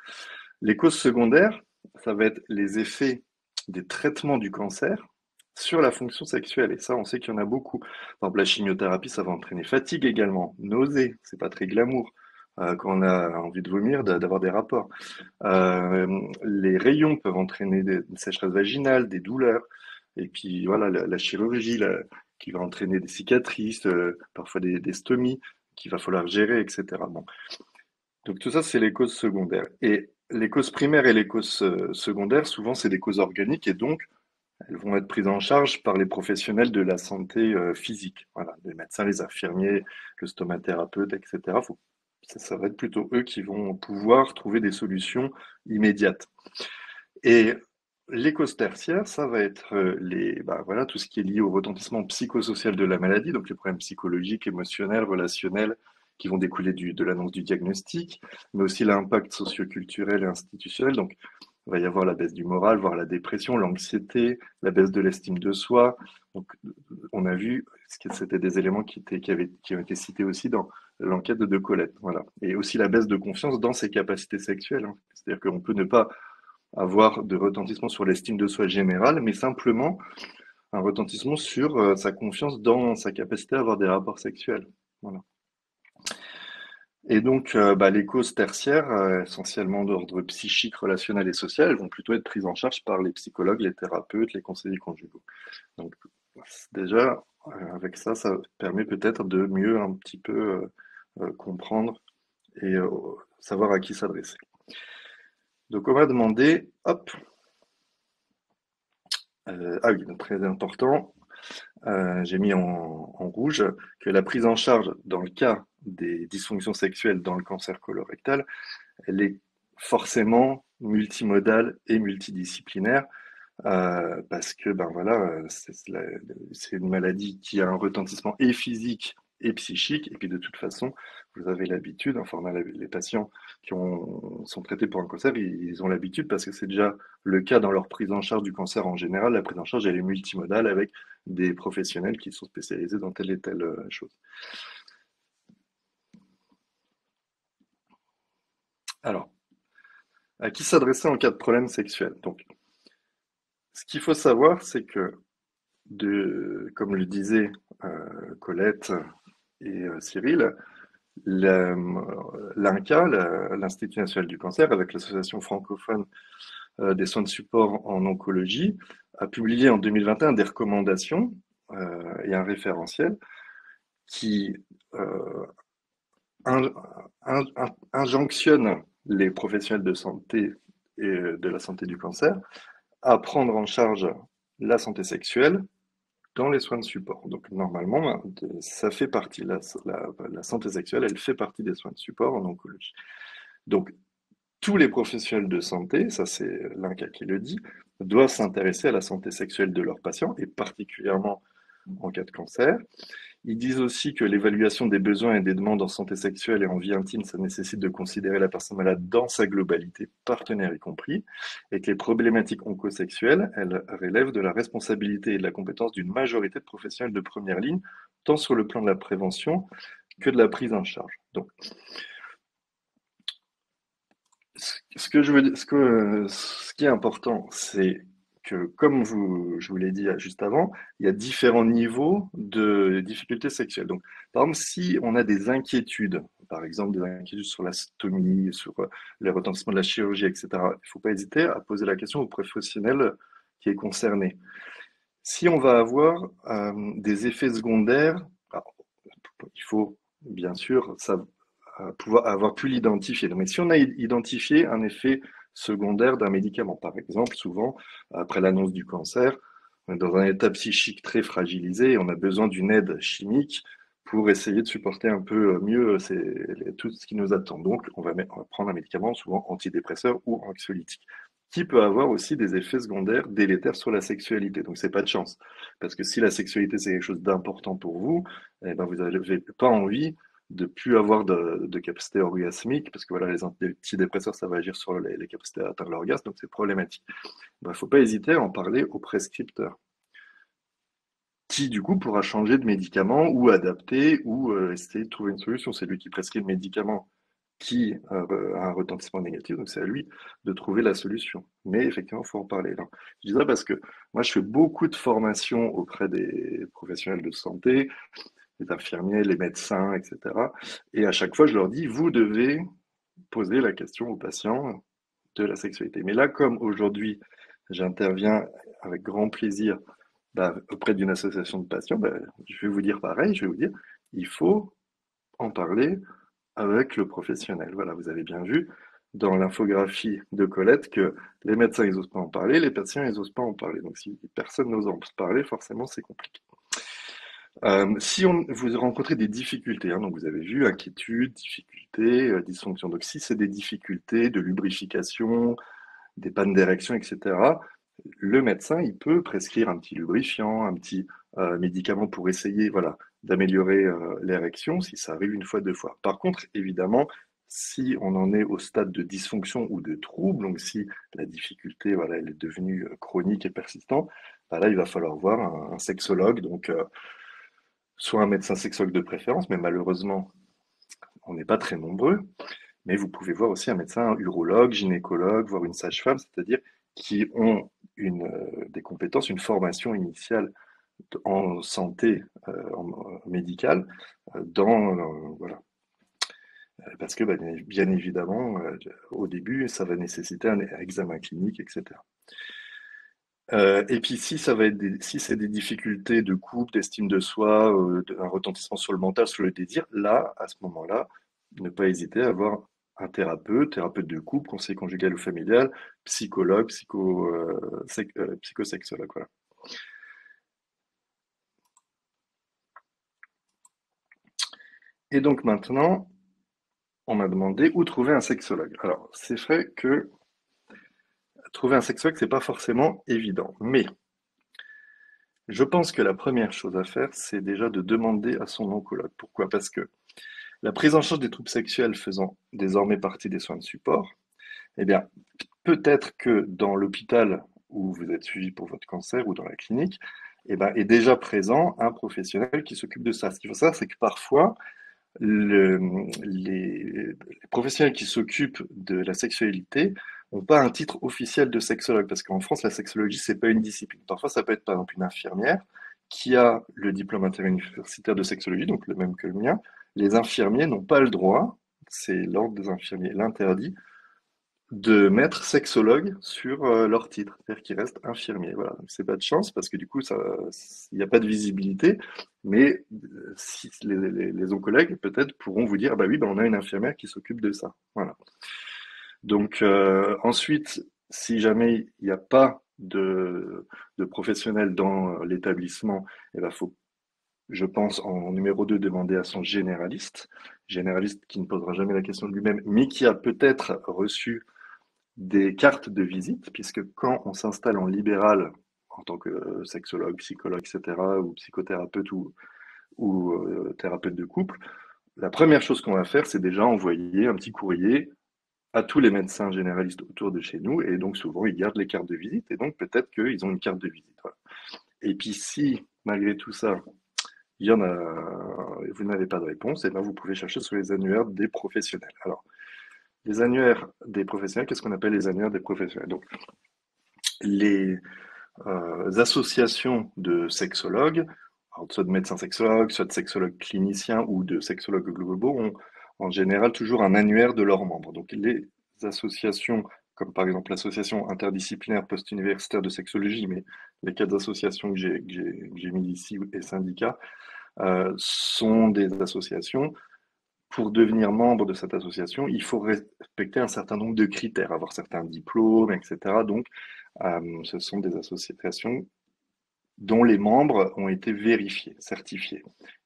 Les causes secondaires, ça va être les effets des traitements du cancer sur la fonction sexuelle. Et ça, on sait qu'il y en a beaucoup. Par exemple, la chimiothérapie, ça va entraîner fatigue également, nausée, c'est pas très glamour. Quand on a envie de vomir, d'avoir des rapports. Les rayons peuvent entraîner une sécheresse vaginale, des douleurs. Et puis voilà, la chirurgie qui va entraîner des cicatrices, parfois des stomies, qu'il va falloir gérer, etc. Bon. Donc tout ça, c'est les causes secondaires. Et les causes primaires et les causes secondaires, souvent, c'est des causes organiques et donc elles vont être prises en charge par les professionnels de la santé physique. Voilà, les médecins, les infirmiers, le stomathérapeute, etc. Ça va être plutôt eux qui vont pouvoir trouver des solutions immédiates. Et les causes tertiaires, ça va être voilà, tout ce qui est lié au retentissement psychosocial de la maladie, donc les problèmes psychologiques, émotionnels, relationnels, qui vont découler de l'annonce du diagnostic, mais aussi l'impact socioculturel et institutionnel. Donc, il va y avoir la baisse du moral, voire la dépression, l'anxiété, la baisse de l'estime de soi. Donc, on a vu que c'était des éléments qui ont été cités aussi dans l'enquête de Colette. Voilà. Et aussi la baisse de confiance dans ses capacités sexuelles. Hein. C'est-à-dire qu'on peut ne pas avoir de retentissement sur l'estime de soi générale, mais simplement un retentissement sur sa confiance dans sa capacité à avoir des rapports sexuels. Voilà. Et donc, les causes tertiaires, essentiellement d'ordre psychique, relationnel et social, elles vont plutôt être prises en charge par les psychologues, les thérapeutes, les conseillers conjugaux. Donc, déjà, avec ça, ça permet peut-être de mieux un petit peu comprendre et savoir à qui s'adresser. Donc, on va demander, hop, oui, très important, j'ai mis en rouge que la prise en charge dans le cas des dysfonctions sexuelles dans le cancer colorectal, elle est forcément multimodale et multidisciplinaire parce que c'est une maladie qui a un retentissement et physique et psychique, et puis de toute façon, vous avez l'habitude, enfin on a les patients qui sont traités pour un cancer, ils ont l'habitude parce que c'est déjà le cas dans leur prise en charge du cancer en général, la prise en charge elle est multimodale avec des professionnels qui sont spécialisés dans telle et telle chose. Alors, à qui s'adresser en cas de problème sexuel? Donc, ce qu'il faut savoir, c'est que, comme le disaient Colette et Cyril, l'INCa, l'Institut national du cancer, avec l'association francophone des soins de support en oncologie, a publié en 2021 des recommandations et un référentiel qui injonctionne les professionnels de santé et de la santé du cancer à prendre en charge la santé sexuelle dans les soins de support. Donc normalement, ça fait partie, la santé sexuelle, elle fait partie des soins de support en oncologie. Donc tous les professionnels de santé, ça c'est l'INCa qui le dit, doivent s'intéresser à la santé sexuelle de leurs patients, et particulièrement en cas de cancer. Ils disent aussi que l'évaluation des besoins et des demandes en santé sexuelle et en vie intime, ça nécessite de considérer la personne malade dans sa globalité, partenaire y compris, et que les problématiques oncosexuelles, elles relèvent de la responsabilité et de la compétence d'une majorité de professionnels de première ligne, tant sur le plan de la prévention que de la prise en charge. Donc, Ce qui est important, c'est que, comme je vous l'ai dit juste avant, il y a différents niveaux de difficultés sexuelles. Donc, par exemple, si on a des inquiétudes, par exemple des inquiétudes sur la stomie, sur les retentissements de la chirurgie, etc., il ne faut pas hésiter à poser la question au professionnel qui est concerné. Si on va avoir des effets secondaires, alors, il faut bien sûr pouvoir avoir pu l'identifier. Mais si on a identifié un effet secondaire d'un médicament, par exemple, souvent, après l'annonce du cancer, on est dans un état psychique très fragilisé et on a besoin d'une aide chimique pour essayer de supporter un peu mieux tout ce qui nous attend. Donc, on va prendre un médicament, souvent antidépresseur ou anxiolytique, qui peut avoir aussi des effets secondaires délétères sur la sexualité. Donc, c'est pas de chance. Parce que si la sexualité, c'est quelque chose d'important pour vous, eh ben, vous n'avez pas envie de plus avoir de capacité orgasmique, parce que voilà, les antidépresseurs, ça va agir sur les capacités à atteindre l'orgasme, donc c'est problématique. Il ne faut pas hésiter à en parler au prescripteur, qui du coup pourra changer de médicament ou adapter ou essayer de trouver une solution. C'est lui qui prescrit le médicament qui a un retentissement négatif, donc c'est à lui de trouver la solution. Mais effectivement, il faut en parler. Alors, je dis ça parce que moi, je fais beaucoup de formations auprès des professionnels de santé, les infirmiers, les médecins, etc. Et à chaque fois, je leur dis, vous devez poser la question aux patients de la sexualité. Mais là, comme aujourd'hui, j'interviens avec grand plaisir auprès d'une association de patients, je vais vous dire pareil, je vais vous dire, il faut en parler avec le professionnel. Voilà, vous avez bien vu dans l'infographie de Colette que les médecins, ils n'osent pas en parler, les patients, ils n'osent pas en parler. Donc si personne n'ose en parler, forcément, c'est compliqué. Si vous rencontrez des difficultés, hein, donc vous avez vu inquiétude, difficulté, dysfonction, donc si c'est des difficultés de lubrification, des pannes d'érection, etc., le médecin, il peut prescrire un petit lubrifiant, un petit médicament pour essayer, voilà, d'améliorer l'érection, si ça arrive une fois, deux fois. Par contre, évidemment, si on en est au stade de dysfonction ou de trouble, donc si la difficulté, voilà, elle est devenue chronique et persistante, là, il va falloir voir un sexologue, donc soit un médecin sexologue de préférence, mais malheureusement, on n'est pas très nombreux. Mais vous pouvez voir aussi un médecin urologue, gynécologue, voire une sage-femme, c'est-à-dire qui ont des compétences, une formation initiale en santé médicale, voilà. Parce que bien évidemment, au début, ça va nécessiter un examen clinique, etc. Et puis si c'est des difficultés de couple, d'estime de soi, un retentissement sur le mental, sur le désir, là, à ce moment-là, ne pas hésiter à avoir un thérapeute de couple, conseiller conjugal ou familial, psychologue, psychosexologue, voilà. Et donc maintenant, on m'a demandé où trouver un sexologue. Alors, c'est vrai que trouver un sexologue, c'est pas forcément évident, mais je pense que la première chose à faire, c'est déjà de demander à son oncologue. Pourquoi? Parce que la prise en charge des troubles sexuels faisant désormais partie des soins de support, eh bien, peut-être que dans l'hôpital où vous êtes suivi pour votre cancer ou dans la clinique, eh ben, est déjà présent un professionnel qui s'occupe de ça. Ce qu'il faut savoir, c'est que parfois, les professionnels qui s'occupent de la sexualité n'ont pas un titre officiel de sexologue, parce qu'en France, la sexologie, c'est pas une discipline. Parfois, ça peut être par exemple une infirmière qui a le diplôme interuniversitaire de sexologie, donc le même que le mien. Les infirmiers n'ont pas le droit, c'est l'ordre des infirmiers l'interdit, de mettre sexologue sur leur titre, c'est-à-dire qu'ils restent infirmiers. Voilà, donc c'est pas de chance parce que du coup, il n'y a pas de visibilité, mais si les oncologues peut-être pourront vous dire, ah bah oui, bah on a une infirmière qui s'occupe de ça. Voilà. Donc ensuite, si jamais il n'y a pas de professionnel dans l'établissement, il faut, je pense, en numéro 2, demander à son généraliste qui ne posera jamais la question de lui-même, mais qui a peut-être reçu des cartes de visite, puisque quand on s'installe en libéral, en tant que sexologue, psychologue, etc., ou psychothérapeute ou thérapeute de couple, la première chose qu'on va faire, c'est déjà envoyer un petit courrier à tous les médecins généralistes autour de chez nous, et donc souvent ils gardent les cartes de visite, et donc peut-être qu'ils ont une carte de visite. Voilà. Et puis si, malgré tout ça, il y en a, vous n'avez pas de réponse, et bien vous pouvez chercher sur les annuaires des professionnels. Alors, les annuaires des professionnels, qu'est-ce qu'on appelle les annuaires des professionnels? Donc, les associations de sexologues, alors soit de médecins sexologues, soit de sexologues cliniciens ou de sexologues globaux, ont en général toujours un annuaire de leurs membres. Donc, les associations, comme par exemple l'association interdisciplinaire post-universitaire de sexologie, mais les 4 associations que j'ai mis ici, et syndicats, sont des associations. Pour devenir membre de cette association, il faut respecter un certain nombre de critères, avoir certains diplômes, etc. Donc, ce sont des associations dont les membres ont été vérifiés, certifiés.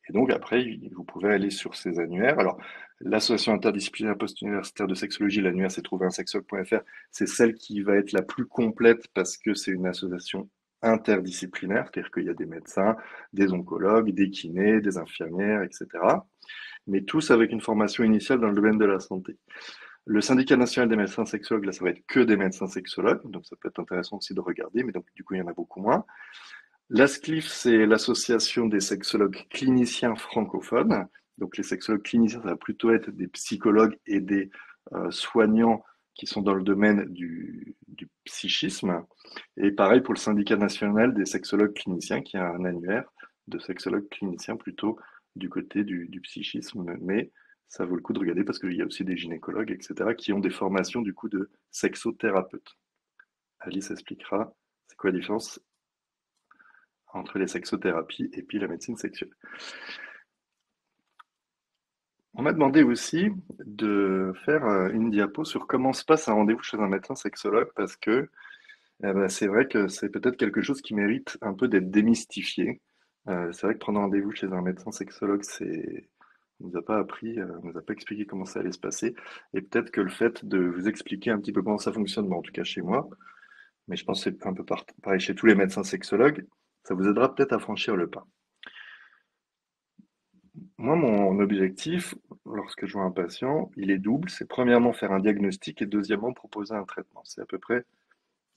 Et donc après, vous pouvez aller sur ces annuaires. Alors, l'association interdisciplinaire post-universitaire de sexologie, l'annuaire c'est trouverinsexologue.fr, c'est celle qui va être la plus complète parce que c'est une association interdisciplinaire, c'est-à-dire qu'il y a des médecins, des oncologues, des kinés, des infirmières, etc. Mais tous avec une formation initiale dans le domaine de la santé. Le syndicat national des médecins sexologues, là, ça va être que des médecins sexologues, donc ça peut être intéressant aussi de regarder, mais donc du coup, il y en a beaucoup moins. L'ASCLIF, c'est l'association des sexologues cliniciens francophones. Donc les sexologues cliniciens, ça va plutôt être des psychologues et des soignants qui sont dans le domaine du psychisme. Et pareil pour le syndicat national des sexologues cliniciens, qui a un annuaire de sexologues cliniciens plutôt du côté du psychisme, mais ça vaut le coup de regarder parce qu'il y a aussi des gynécologues, etc., qui ont des formations du coup de sexothérapeutes. Alice expliquera c'est quoi la différence entre les sexothérapies et puis la médecine sexuelle. On m'a demandé aussi de faire une diapo sur comment se passe un rendez-vous chez un médecin sexologue parce que c'est vrai que c'est peut-être quelque chose qui mérite un peu d'être démystifié. C'est vrai que prendre un rendez-vous chez un médecin sexologue, on nous a pas appris, on nous a pas expliqué comment ça allait se passer. Et peut-être que le fait de vous expliquer un petit peu comment ça fonctionne, en tout cas chez moi, mais je pense que c'est un peu pareil chez tous les médecins sexologues, ça vous aidera peut-être à franchir le pas. Moi, mon objectif, lorsque je vois un patient, il est double. C'est premièrement faire un diagnostic et deuxièmement proposer un traitement. C'est à peu près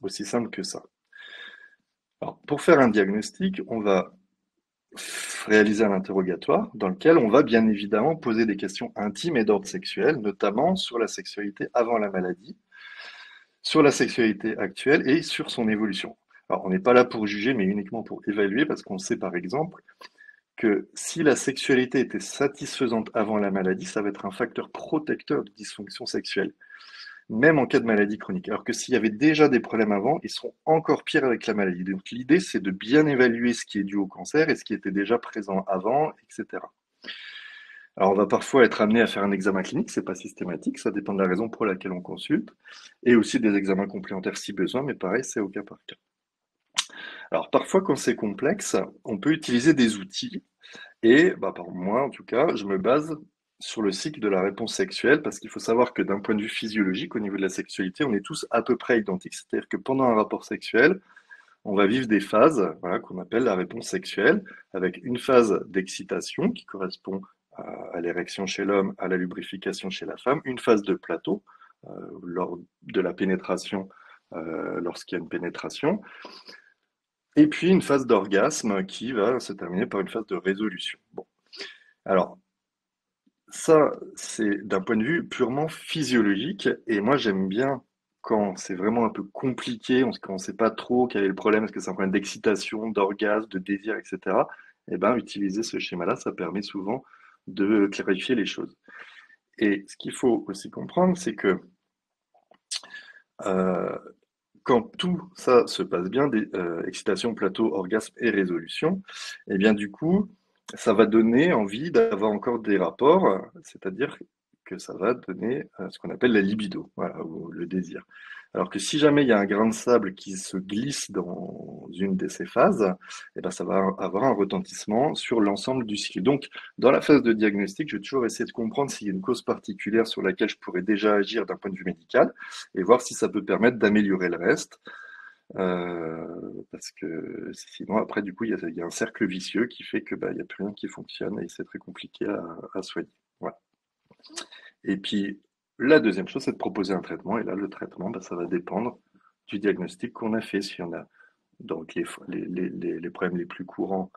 aussi simple que ça. Alors, pour faire un diagnostic, on va réaliser un interrogatoire dans lequel on va bien évidemment poser des questions intimes et d'ordre sexuel, notamment sur la sexualité avant la maladie, sur la sexualité actuelle et sur son évolution. Alors, on n'est pas là pour juger, mais uniquement pour évaluer, parce qu'on sait par exemple que si la sexualité était satisfaisante avant la maladie, ça va être un facteur protecteur de dysfonction sexuelle, même en cas de maladie chronique. Alors que s'il y avait déjà des problèmes avant, ils seront encore pires avec la maladie. Donc l'idée, c'est de bien évaluer ce qui est dû au cancer et ce qui était déjà présent avant, etc. Alors on va parfois être amené à faire un examen clinique, c'est pas systématique, ça dépend de la raison pour laquelle on consulte, et aussi des examens complémentaires si besoin, mais pareil, c'est au cas par cas. Alors parfois, quand c'est complexe, on peut utiliser des outils. Et par moi, en tout cas, je me base sur le cycle de la réponse sexuelle parce qu'il faut savoir que d'un point de vue physiologique, au niveau de la sexualité, on est tous à peu près identiques. C'est-à-dire que pendant un rapport sexuel, on va vivre des phases qu'on appelle la réponse sexuelle, avec une phase d'excitation qui correspond à l'érection chez l'homme, à la lubrification chez la femme, une phase de plateau lors de la pénétration, lorsqu'il y a une pénétration, et puis une phase d'orgasme qui va se terminer par une phase de résolution. Bon. Alors, ça, c'est d'un point de vue purement physiologique, et moi j'aime bien quand c'est vraiment un peu compliqué, quand on ne sait pas trop quel est le problème, est-ce que c'est un problème d'excitation, d'orgasme, de désir, etc. Eh ben, utiliser ce schéma-là, ça permet souvent de clarifier les choses. Et ce qu'il faut aussi comprendre, c'est que quand tout ça se passe bien, excitation, plateau, orgasme et résolution, eh bien du coup, ça va donner envie d'avoir encore des rapports, c'est-à-dire que ça va donner ce qu'on appelle la libido, voilà, ou le désir. Alors que si jamais il y a un grain de sable qui se glisse dans une de ces phases, eh ben ça va avoir un retentissement sur l'ensemble du cycle. Donc, dans la phase de diagnostic, je vais toujours essayer de comprendre s'il y a une cause particulière sur laquelle je pourrais déjà agir d'un point de vue médical et voir si ça peut permettre d'améliorer le reste. Parce que sinon, après, du coup, il y a un cercle vicieux qui fait que il n'y a plus rien qui fonctionne et c'est très compliqué à soigner. Voilà. Et puis, la deuxième chose, c'est de proposer un traitement. Et là, le traitement, ça va dépendre du diagnostic qu'on a fait. Si on a donc les problèmes les plus courants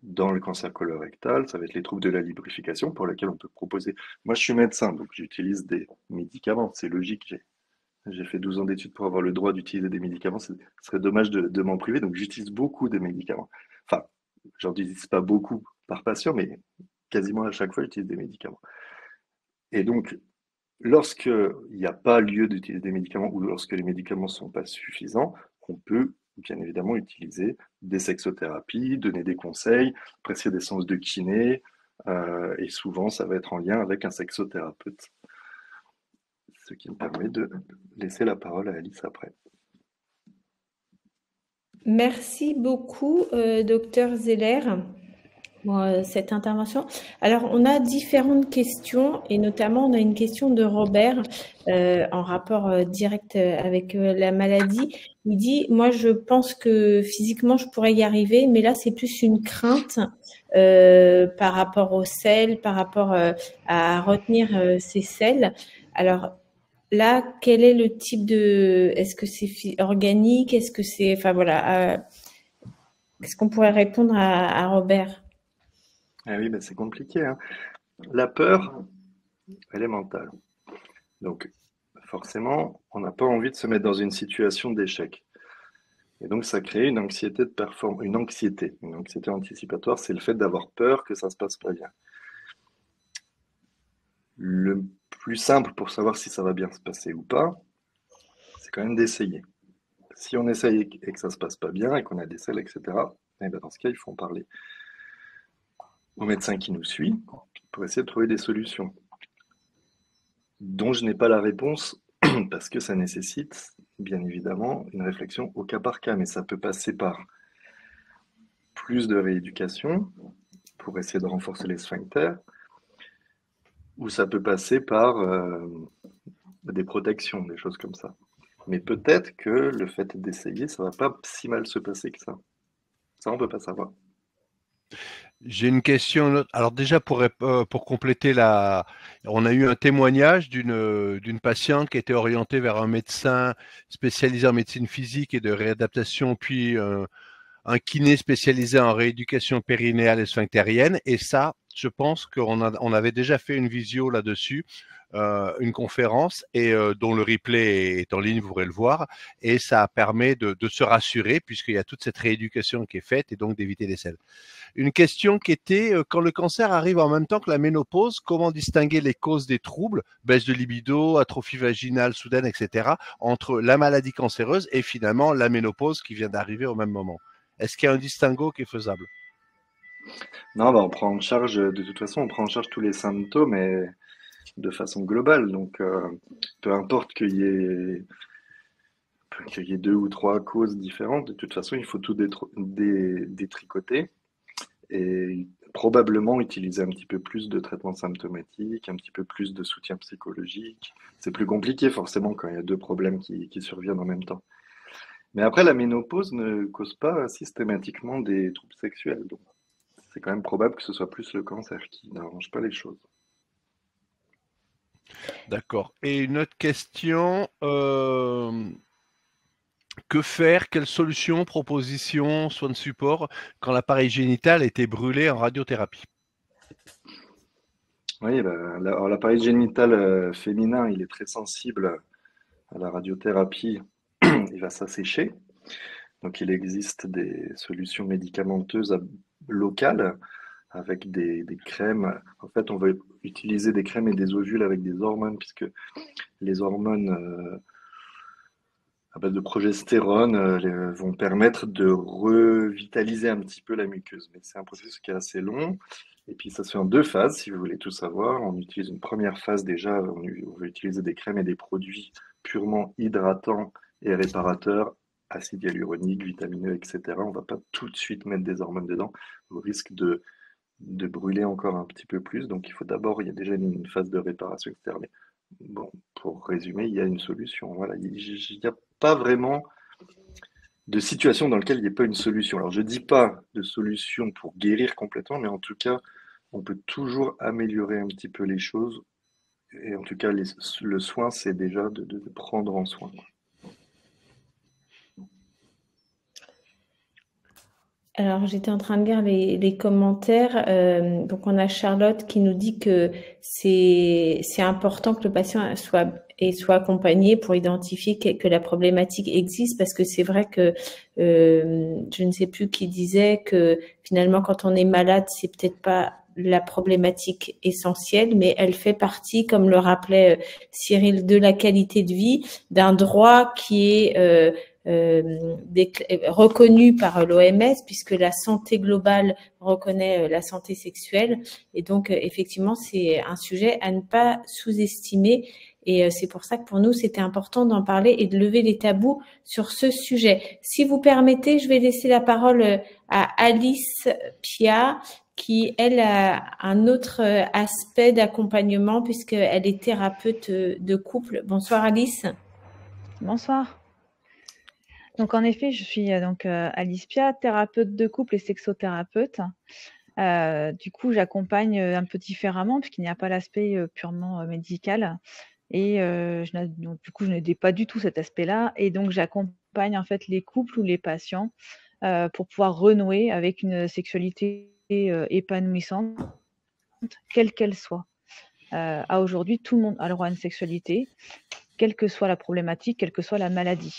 dans le cancer colorectal, ça va être les troubles de la lubrification pour lesquels on peut proposer. Moi, je suis médecin, donc j'utilise des médicaments. C'est logique. J'ai fait 12 ans d'études pour avoir le droit d'utiliser des médicaments. Ce serait dommage de m'en priver. Donc, j'utilise beaucoup de médicaments. Enfin, j'en utilise pas beaucoup par patient, mais quasiment à chaque fois, j'utilise des médicaments. Et donc, lorsqu'il n'y a pas lieu d'utiliser des médicaments ou lorsque les médicaments ne sont pas suffisants, on peut bien évidemment utiliser des sexothérapies, donner des conseils, prescrire des séances de kiné, et souvent ça va être en lien avec un sexothérapeute. Ce qui me permet de laisser la parole à Alice après. Merci beaucoup, docteur Zeller, pour cette intervention. Alors, on a différentes questions et notamment, on a une question de Robert en rapport direct avec la maladie. Il dit, moi, je pense que physiquement, je pourrais y arriver, mais là, c'est plus une crainte par rapport aux selles, par rapport à retenir ces selles. Alors, là, quel est le type de... Est-ce que c'est organique? Est-ce que c'est... Enfin, voilà. Qu'est-ce qu'on pourrait répondre à Robert? Ah oui, ben c'est compliqué, hein. La peur, elle est mentale. Donc, forcément, on n'a pas envie de se mettre dans une situation d'échec. Et donc, ça crée une anxiété de performance, une anxiété anticipatoire, c'est le fait d'avoir peur que ça se passe pas bien. Le plus simple pour savoir si ça va bien se passer ou pas, c'est quand même d'essayer. Si on essaye et que ça se passe pas bien et qu'on a des selles, etc., eh ben dans ce cas, il faut en parler au médecin qui nous suit pour essayer de trouver des solutions dont je n'ai pas la réponse parce que ça nécessite bien évidemment une réflexion au cas par cas, mais ça peut passer par plus de rééducation pour essayer de renforcer les sphincters, ou ça peut passer par des protections, des choses comme ça. Mais peut-être que le fait d'essayer, ça va pas si mal se passer que ça. Ça, on peut pas savoir. J'ai une question. Alors déjà pour compléter on a eu un témoignage d'une patiente qui était orientée vers un médecin spécialisé en médecine physique et de réadaptation, puis un kiné spécialisé en rééducation périnéale et sphinctérienne. Et ça, je pense on avait déjà fait une visio là-dessus, une conférence, et dont le replay est en ligne, vous pourrez le voir. Et ça permet de se rassurer puisqu'il y a toute cette rééducation qui est faite et donc d'éviter les selles. Une question qui était, quand le cancer arrive en même temps que la ménopause, comment distinguer les causes des troubles, baisse de libido, atrophie vaginale soudaine, etc., entre la maladie cancéreuse et finalement la ménopause qui vient d'arriver au même moment? Est-ce qu'il y a un distinguo qui est faisable? Non, bah on prend en charge, de toute façon, on prend en charge tous les symptômes et de façon globale. Donc, peu importe qu'il y ait 2 ou 3 causes différentes, de toute façon, il faut tout détricoter et probablement utiliser un petit peu plus de traitement symptomatique, un petit peu plus de soutien psychologique. C'est plus compliqué forcément quand il y a 2 problèmes qui surviennent en même temps. Mais après, la ménopause ne cause pas systématiquement des troubles sexuels. Donc, c'est quand même probable que ce soit plus le cancer qui n'arrange pas les choses. D'accord. Et une autre question, que faire? Quelle solution, proposition, soins de support quand l'appareil génital était brûlé en radiothérapie? Oui, alors l'appareil génital féminin, il est très sensible à la radiothérapie. Il va s'assécher. Donc, il existe des solutions médicamenteuses locales avec des crèmes. En fait, on va utiliser des crèmes et des ovules avec des hormones, puisque les hormones à base de progestérone vont permettre de revitaliser un petit peu la muqueuse. Mais c'est un processus qui est assez long. Et puis ça se fait en 2 phases, si vous voulez tout savoir. On utilise une première phase déjà, on va utiliser des crèmes et des produits purement hydratants et réparateurs, acide hyaluronique, vitamineux, etc. On ne va pas tout de suite mettre des hormones dedans, au risque de brûler encore un petit peu plus. Donc il faut d'abord, il y a déjà une phase de réparation, etc. Mais bon, pour résumer, il y a une solution. Voilà, il n'y a pas vraiment de situation dans laquelle il n'y a pas une solution. Alors je ne dis pas de solution pour guérir complètement, mais en tout cas, on peut toujours améliorer un petit peu les choses. Et en tout cas, le soin, c'est déjà de prendre en soin. Alors, j'étais en train de lire les commentaires. Donc, on a Charlotte qui nous dit que c'est important que le patient soit accompagné pour identifier que la problématique existe, parce que c'est vrai que je ne sais plus qui disait que finalement, quand on est malade, c'est peut-être pas la problématique essentielle, mais elle fait partie, comme le rappelait Cyril, de la qualité de vie, d'un droit qui est reconnu par l'OMS, puisque la santé globale reconnaît la santé sexuelle. Et donc, effectivement, c'est un sujet à ne pas sous-estimer. Et c'est pour ça que pour nous, c'était important d'en parler et de lever les tabous sur ce sujet. Si vous permettez, je vais laisser la parole à Alice Pia, qui, elle, a un autre aspect d'accompagnement puisqu'elle est thérapeute de couple. Bonsoir Alice. Bonsoir. Donc en effet, je suis Alice Pia, thérapeute de couple et sexothérapeute. Du coup, j'accompagne un peu différemment puisqu'il n'y a pas l'aspect purement médical. Et donc, du coup, je n'aidais pas du tout cet aspect-là. Et donc, j'accompagne en fait les couples ou les patients pour pouvoir renouer avec une sexualité épanouissante, quelle qu'elle soit. À aujourd'hui, tout le monde a le droit à une sexualité, quelle que soit la problématique, quelle que soit la maladie.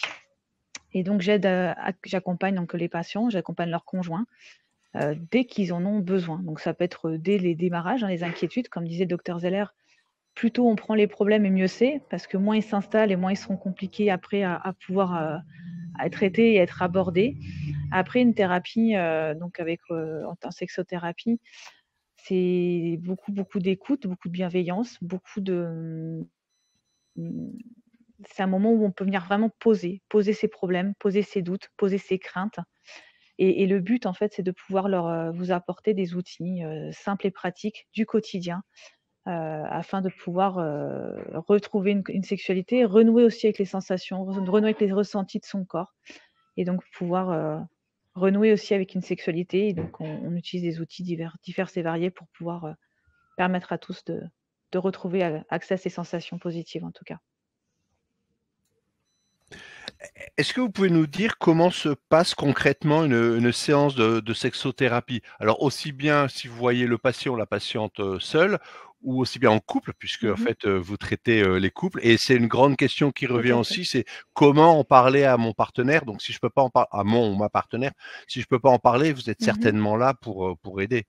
Et donc, j'accompagne donc les patients, j'accompagne leurs conjoints dès qu'ils en ont besoin. Donc, ça peut être dès les démarrages, les inquiétudes, comme disait le docteur Zeller. Plus tôt on prend les problèmes et mieux c'est, parce que moins ils s'installent et moins ils seront compliqués après à pouvoir à être traités et être abordés. Après, une thérapie, donc en sexothérapie, c'est beaucoup d'écoute, beaucoup de bienveillance, c'est un moment où on peut venir vraiment poser ses problèmes, poser ses doutes, poser ses craintes. Et le but, en fait, c'est de pouvoir vous apporter des outils simples et pratiques du quotidien afin de pouvoir retrouver une sexualité, renouer aussi avec les sensations, renouer avec les ressentis de son corps, et donc pouvoir renouer aussi avec une sexualité. Et donc, on utilise des outils divers et variés pour pouvoir permettre à tous de retrouver accès à ces sensations positives, en tout cas. Est-ce que vous pouvez nous dire comment se passe concrètement une séance de sexothérapie? Alors, aussi bien si vous voyez le patient ou la patiente seule, ou aussi bien en couple, puisque en fait vous traitez les couples. Et c'est une grande question qui revient aussi, c'est comment en parler à mon partenaire. Donc, si je peux pas en parler à mon ou ma partenaire, si je peux pas en parler, vous êtes certainement là pour aider.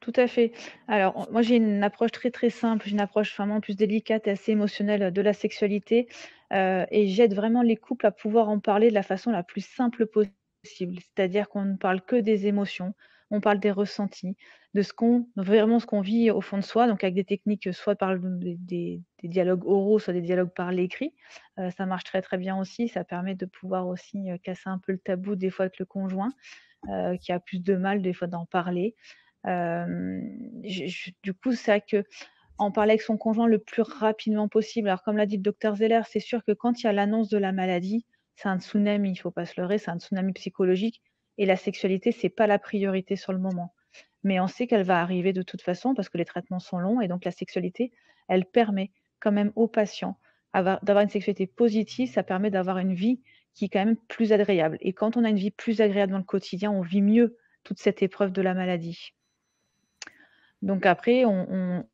Tout à fait. Alors, moi, j'ai une approche très simple, j'ai une approche vraiment plus délicate et assez émotionnelle de la sexualité. Et j'aide vraiment les couples à pouvoir en parler de la façon la plus simple possible. C'est-à-dire qu'on ne parle que des émotions, on parle des ressentis, de vraiment ce qu'on vit au fond de soi, donc avec des techniques soit par des dialogues oraux, soit des dialogues par l'écrit. Ça marche très bien aussi. Ça permet de pouvoir aussi casser un peu le tabou des fois avec le conjoint, qui a plus de mal des fois d'en parler. Du coup, c'est vrai que en parler avec son conjoint le plus rapidement possible. Alors, comme l'a dit le docteur Zeller, c'est sûr que quand il y a l'annonce de la maladie, c'est un tsunami, il ne faut pas se leurrer, c'est un tsunami psychologique. Et la sexualité, ce n'est pas la priorité sur le moment. Mais on sait qu'elle va arriver de toute façon parce que les traitements sont longs. Et donc, la sexualité, elle permet quand même aux patients d'avoir une sexualité positive. Ça permet d'avoir une vie qui est quand même plus agréable. Et quand on a une vie plus agréable dans le quotidien, on vit mieux toute cette épreuve de la maladie. Donc après, on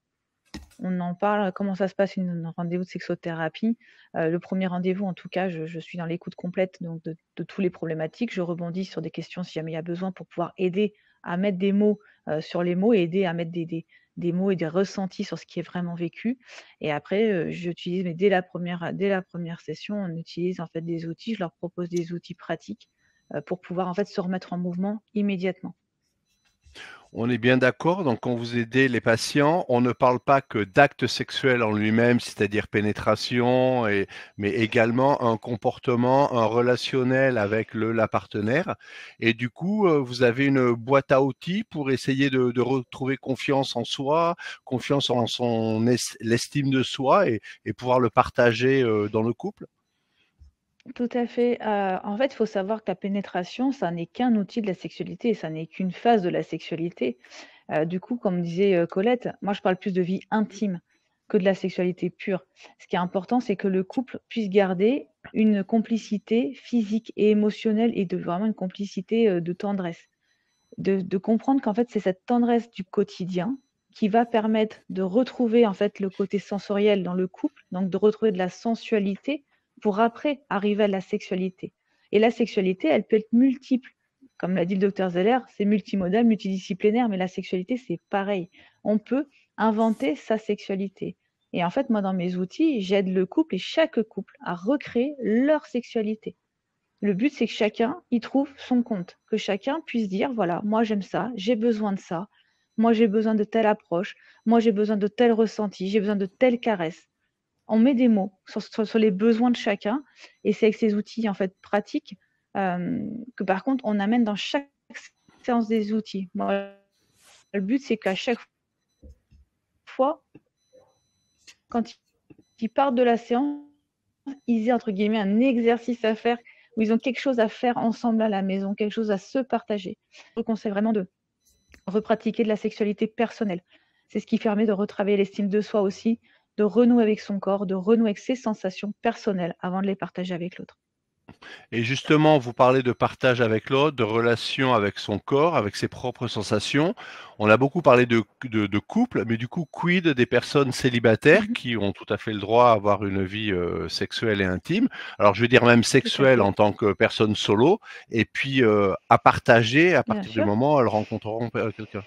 en parle, comment ça se passe un rendez-vous de sexothérapie. Le premier rendez-vous, en tout cas, je suis dans l'écoute complète donc de tous les problématiques. Je rebondis sur des questions si jamais il y a besoin pour pouvoir aider à mettre des mots sur les mots et aider à mettre des mots et des ressentis sur ce qui est vraiment vécu. Et après, j'utilise, mais dès la première session, on utilise en fait des outils. Je leur propose des outils pratiques pour pouvoir en fait se remettre en mouvement immédiatement. On est bien d'accord, donc quand vous aidez les patients, on ne parle pas que d'actes sexuels en lui-même, c'est-à-dire pénétration, mais également un comportement, un relationnel avec la partenaire. Et du coup, vous avez une boîte à outils pour essayer de retrouver confiance en soi, confiance en l'estime de soi et pouvoir le partager dans le couple. Tout à fait. En fait, il faut savoir que la pénétration, ça n'est qu'un outil de la sexualité et ça n'est qu'une phase de la sexualité. Du coup, comme disait Colette, moi je parle plus de vie intime que de la sexualité pure. Ce qui est important, c'est que le couple puisse garder une complicité physique et émotionnelle et vraiment une complicité de tendresse. De comprendre qu'en fait, c'est cette tendresse du quotidien qui va permettre de retrouver en fait le côté sensoriel dans le couple, donc de retrouver de la sensualité pour après arriver à la sexualité. Et la sexualité, elle peut être multiple. Comme l'a dit le docteur Zeller, c'est multimodal, multidisciplinaire, mais la sexualité, c'est pareil. On peut inventer sa sexualité. Et en fait, moi, dans mes outils, j'aide le couple et chaque couple à recréer leur sexualité. Le but, c'est que chacun y trouve son compte, que chacun puisse dire, voilà, moi j'aime ça, j'ai besoin de ça, moi j'ai besoin de telle approche, moi j'ai besoin de tel ressenti, j'ai besoin de telle caresse. On met des mots sur les besoins de chacun, et c'est avec ces outils en fait pratiques que par contre on amène dans chaque séance des outils. Moi, le but, c'est qu'à chaque fois, quand ils partent de la séance, ils aient entre guillemets un exercice à faire où ils ont quelque chose à faire ensemble à la maison, quelque chose à se partager. Je vous conseille vraiment de repratiquer de la sexualité personnelle. C'est ce qui permet de retravailler l'estime de soi aussi, de renouer avec son corps, de renouer avec ses sensations personnelles avant de les partager avec l'autre. Et justement, vous parlez de partage avec l'autre, de relation avec son corps, avec ses propres sensations. On a beaucoup parlé de couple, mais du coup, quid des personnes célibataires qui ont tout à fait le droit à avoir une vie sexuelle et intime. Alors, je veux dire même sexuelle en tant que personne solo, et puis à partager à partir du moment où elles rencontreront quelqu'un.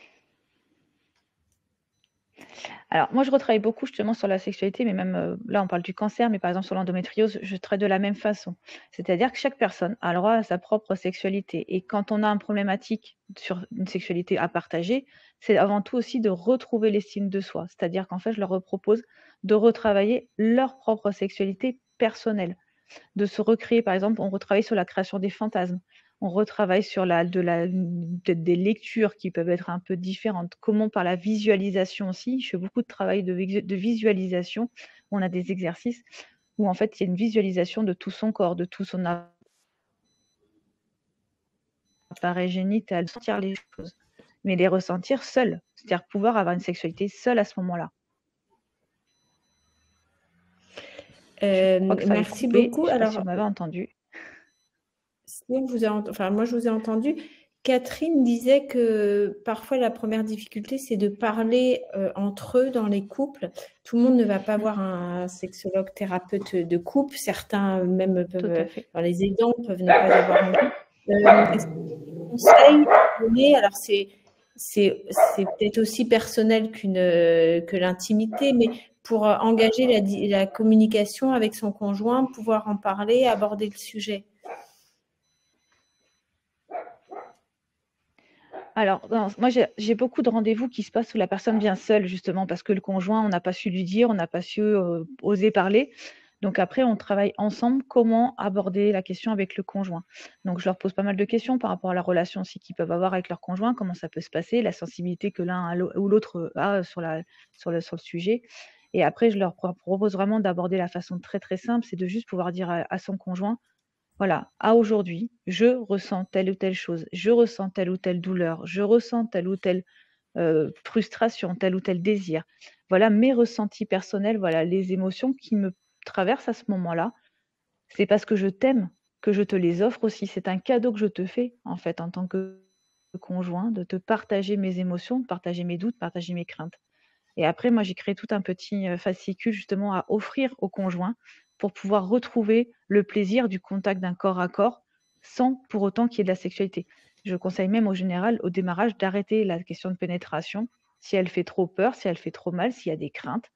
Alors, moi, je retravaille beaucoup justement sur la sexualité, mais même là, on parle du cancer, mais par exemple sur l'endométriose, je traite de la même façon. C'est-à-dire que chaque personne a le droit à sa propre sexualité. Et quand on a une problématique sur une sexualité à partager, c'est avant tout aussi de retrouver l'estime de soi. C'est-à-dire qu'en fait, je leur propose de retravailler leur propre sexualité personnelle, de se recréer, par exemple, on retravaille sur la création des fantasmes. On retravaille sur peut-être des lectures qui peuvent être un peu différentes. Comment par la visualisation aussi. Je fais beaucoup de travail de visualisation. On a des exercices où en fait il y a une visualisation de tout son corps, de tout son appareil génital, sentir les choses, mais les ressentir seul. C'est-à-dire pouvoir avoir une sexualité seule à ce moment-là. Merci beaucoup. Je ne sais pas si vous m'avez entendu. Moi, je vous ai entendu. Catherine disait que parfois la première difficulté, c'est de parler entre eux dans les couples. Tout le monde ne va pas voir un sexologue thérapeute de couple. Certains même peuvent, dans les aidants, peuvent ne pas avoir envie. Est-ce que vous conseillez, alors c'est peut-être aussi personnel que l'intimité, mais pour engager la communication avec son conjoint, pouvoir en parler, aborder le sujet. Alors, moi, j'ai beaucoup de rendez-vous qui se passent où la personne vient seule, justement, parce que le conjoint, on n'a pas su lui dire, on n'a pas su oser parler. Donc après, on travaille ensemble comment aborder la question avec le conjoint. Donc, je leur pose pas mal de questions par rapport à la relation aussi qu'ils peuvent avoir avec leur conjoint, comment ça peut se passer, la sensibilité que l'un ou l'autre a sur le sujet. Et après, je leur propose vraiment d'aborder la façon très, très simple, c'est de juste pouvoir dire à son conjoint, voilà, à aujourd'hui, je ressens telle ou telle chose, je ressens telle ou telle douleur, je ressens telle ou telle frustration, tel ou tel désir. Voilà mes ressentis personnels, voilà les émotions qui me traversent à ce moment-là. C'est parce que je t'aime que je te les offre aussi. C'est un cadeau que je te fais, en fait, en tant que conjoint, de te partager mes émotions, de partager mes doutes, partager mes craintes. Et après, moi, j'ai créé tout un petit fascicule justement à offrir au conjoint pour pouvoir retrouver le plaisir du contact d'un corps à corps sans pour autant qu'il y ait de la sexualité. Je conseille même au général, au démarrage, d'arrêter la question de pénétration. Si elle fait trop peur, si elle fait trop mal, s'il y a des craintes,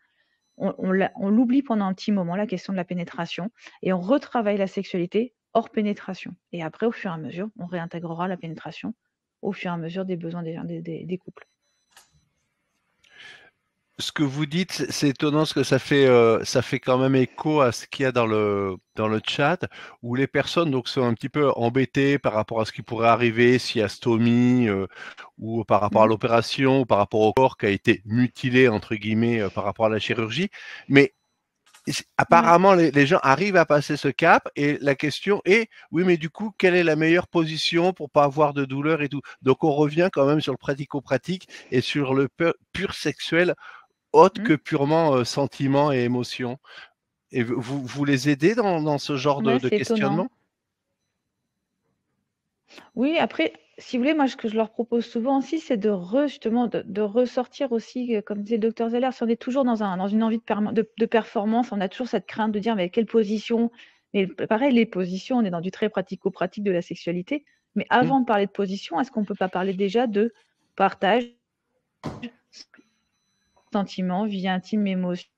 on l'oublie pendant un petit moment, la question de la pénétration, et on retravaille la sexualité hors pénétration. Et après, au fur et à mesure, on réintégrera la pénétration au fur et à mesure des besoins des couples. Ce que vous dites, c'est étonnant parce que ça fait quand même écho à ce qu'il y a dans le chat où les personnes donc sont un petit peu embêtées par rapport à ce qui pourrait arriver s'il y a stomie ou par rapport à l'opération ou par rapport au corps qui a été mutilé entre guillemets par rapport à la chirurgie. Mais apparemment, les gens arrivent à passer ce cap et la question est, oui, mais du coup, quelle est la meilleure position pour pas avoir de douleur et tout? Donc, on revient quand même sur le pratico-pratique et sur le pur sexuel autre que purement sentiments et émotions. Et vous les aidez dans ce genre de c'est questionnement? étonnant. Oui, après, si vous voulez, moi, ce que je leur propose souvent aussi, c'est justement de ressortir aussi, comme disait le docteur Zeller, si on est toujours dans une envie de performance, on a toujours cette crainte de dire, mais quelle position? Mais pareil, les positions, on est dans du très pratico-pratique de la sexualité. Mais avant de parler de position, est-ce qu'on ne peut pas parler déjà de partage, sentiment, vie intime, émotion?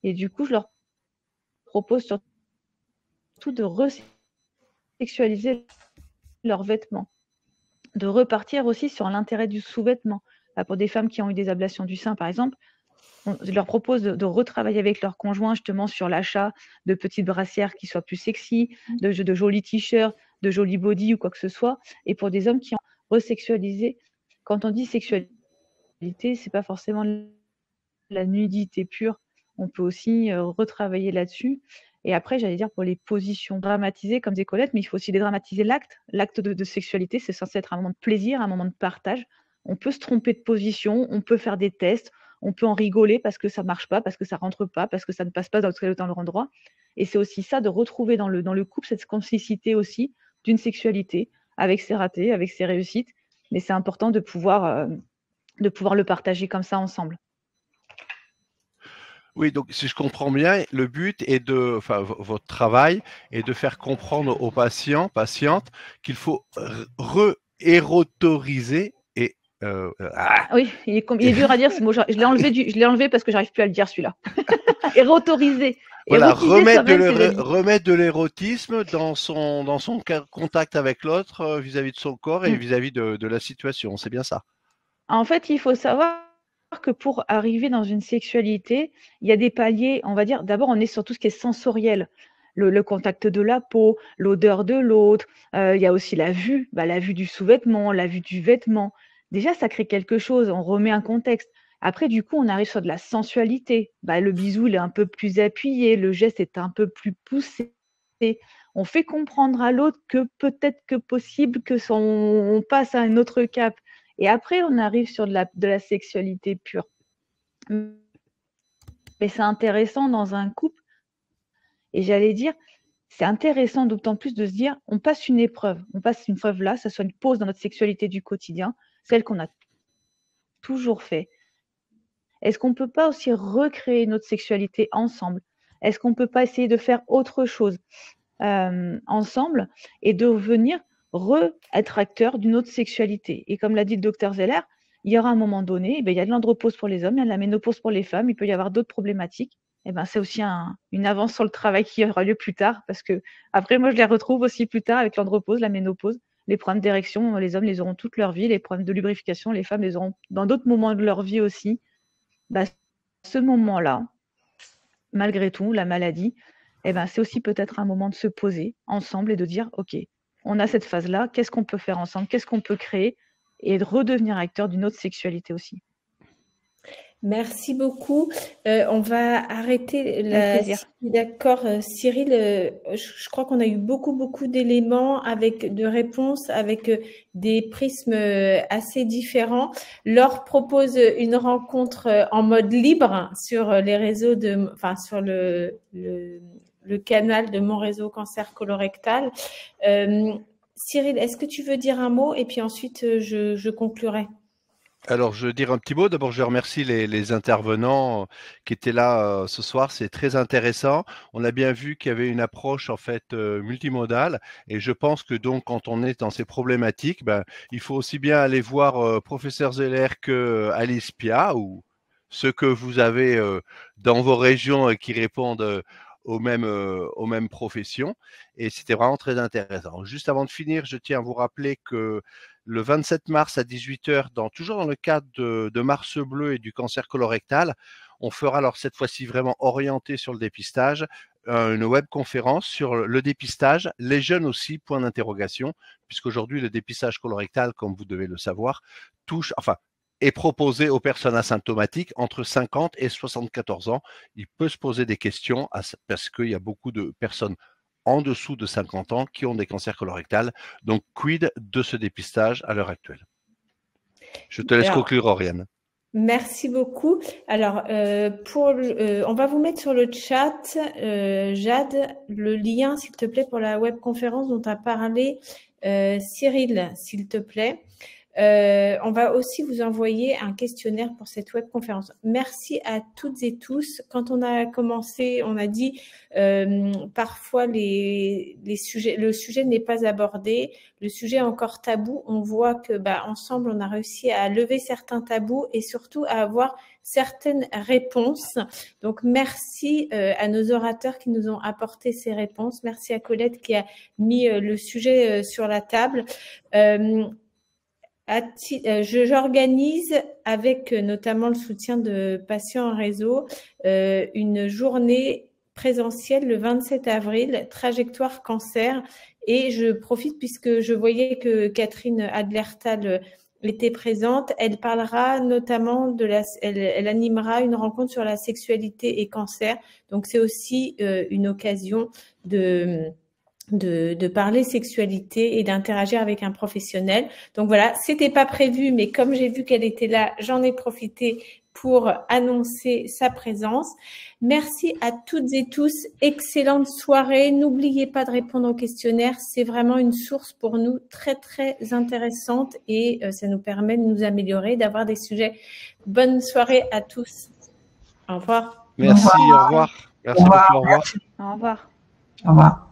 Et du coup, je leur propose surtout de resexualiser leurs vêtements, de repartir aussi sur l'intérêt du sous-vêtement. Pour des femmes qui ont eu des ablations du sein, par exemple, je leur propose de retravailler avec leur conjoint justement sur l'achat de petites brassières qui soient plus sexy, de jolis t-shirts, de jolis body ou quoi que ce soit. Et pour des hommes qui ont resexualisé, quand on dit sexualité, c'est pas forcément la nudité pure. On peut aussi retravailler là-dessus. Et après, j'allais dire pour les positions dramatisées, comme disait Colette, mais il faut aussi dédramatiser l'acte. L'acte de sexualité, c'est censé être un moment de plaisir, un moment de partage. On peut se tromper de position, on peut faire des tests, on peut en rigoler parce que ça ne marche pas, parce que ça ne rentre pas, parce que ça ne passe pas dans leur endroit. Et c'est aussi ça, de retrouver dans le couple cette complicité aussi d'une sexualité, avec ses ratés, avec ses réussites. Mais c'est important de pouvoir le partager comme ça ensemble. Oui, donc si je comprends bien, le but est votre travail est de faire comprendre aux patientes qu'il faut re-érotoriser et oui, il est dur à dire ce mot. Je l'ai enlevé parce que j'arrive plus à le dire celui-là. Érotoriser. Voilà, remettre de l'érotisme dans son contact avec l'autre vis-à-vis de son corps et vis-à-vis de la situation. C'est bien ça. En fait, il faut savoir que pour arriver dans une sexualité, il y a des paliers, on va dire, d'abord on est sur tout ce qui est sensoriel, le contact de la peau, l'odeur de l'autre, il y a aussi la vue du sous-vêtement, la vue du vêtement. Déjà, ça crée quelque chose, on remet un contexte. Après, du coup, on arrive sur de la sensualité. Le bisou, il est un peu plus appuyé, le geste est un peu plus poussé. On fait comprendre à l'autre que peut-être que possible que on passe à un autre cap. Et après, on arrive sur de la sexualité pure. Mais c'est intéressant dans un couple. Et j'allais dire, c'est intéressant d'autant plus de se dire, on passe une épreuve. On passe une épreuve là, ça soit une pause dans notre sexualité du quotidien, celle qu'on a toujours fait. Est-ce qu'on ne peut pas aussi recréer notre sexualité ensemble? Est-ce qu'on ne peut pas essayer de faire autre chose ensemble et de revenir être acteur d'une autre sexualité? Et comme l'a dit le docteur Zeller, il y aura un moment donné, il y a de l'andropause pour les hommes, il y a de la ménopause pour les femmes, il peut y avoir d'autres problématiques. C'est aussi une avance sur le travail qui aura lieu plus tard, parce que après, moi, je les retrouve aussi plus tard avec l'andropause, la ménopause. Les problèmes d'érection, les hommes les auront toute leur vie, les problèmes de lubrification, les femmes les auront dans d'autres moments de leur vie aussi. Ce moment-là, malgré tout, la maladie, c'est aussi peut-être un moment de se poser ensemble et de dire, OK, on a cette phase-là, qu'est-ce qu'on peut faire ensemble, qu'est-ce qu'on peut créer, et de redevenir acteur d'une autre sexualité aussi. Merci beaucoup. On va arrêter là. D'accord, Cyril. Je crois qu'on a eu beaucoup d'éléments avec de réponses, avec des prismes assez différents. Laure propose une rencontre en mode libre sur les réseaux sur le canal de Mon Réseau Cancer Colorectal. Cyril, est-ce que tu veux dire un mot et puis ensuite je conclurai? Alors, je veux dire un petit mot. D'abord, je remercie les intervenants qui étaient là ce soir. C'est très intéressant. On a bien vu qu'il y avait une approche en fait multimodale. Et je pense que donc, quand on est dans ces problématiques, il faut aussi bien aller voir professeur Zeller que Alice Pia ou ceux que vous avez dans vos régions qui répondent aux mêmes professions. Et c'était vraiment très intéressant. Juste avant de finir, je tiens à vous rappeler que le 27 mars à 18h, toujours dans le cadre de Mars Bleu et du cancer colorectal, on fera alors cette fois-ci vraiment orienté sur le dépistage, une webconférence sur le dépistage, les jeunes aussi, point d'interrogation, puisqu'aujourd'hui le dépistage colorectal, comme vous devez le savoir, est proposé aux personnes asymptomatiques entre 50 et 74 ans. Il peut se poser des questions parce qu'il y a beaucoup de personnes en dessous de 50 ans qui ont des cancers colorectals. Donc, quid de ce dépistage à l'heure actuelle? Je te laisse conclure, Oriane. Merci beaucoup. Alors, on va vous mettre sur le chat, Jade, le lien, s'il te plaît, pour la webconférence dont a parlé Cyril, s'il te plaît. On va aussi vous envoyer un questionnaire pour cette webconférence. Merci à toutes et tous. Quand on a commencé, on a dit parfois le sujet n'est pas abordé, le sujet est encore tabou. On voit que ensemble, on a réussi à lever certains tabous et surtout à avoir certaines réponses. Donc, merci à nos orateurs qui nous ont apporté ces réponses. Merci à Colette qui a mis le sujet sur la table. J'organise avec notamment le soutien de Patients en Réseau une journée présentielle le 27 avril, Trajectoire Cancer. Et je profite puisque je voyais que Catherine Adlertal était présente. Elle parlera notamment elle animera une rencontre sur la sexualité et cancer. Donc c'est aussi une occasion de parler sexualité et d'interagir avec un professionnel. Donc voilà, c'était pas prévu, mais comme j'ai vu qu'elle était là, j'en ai profité pour annoncer sa présence. Merci à toutes et tous. Excellente soirée. N'oubliez pas de répondre au questionnaire. C'est vraiment une source pour nous très, très intéressante et ça nous permet de nous améliorer, d'avoir des sujets. Bonne soirée à tous. Au revoir. Merci, au revoir. Merci beaucoup, au revoir. Au revoir. Au revoir.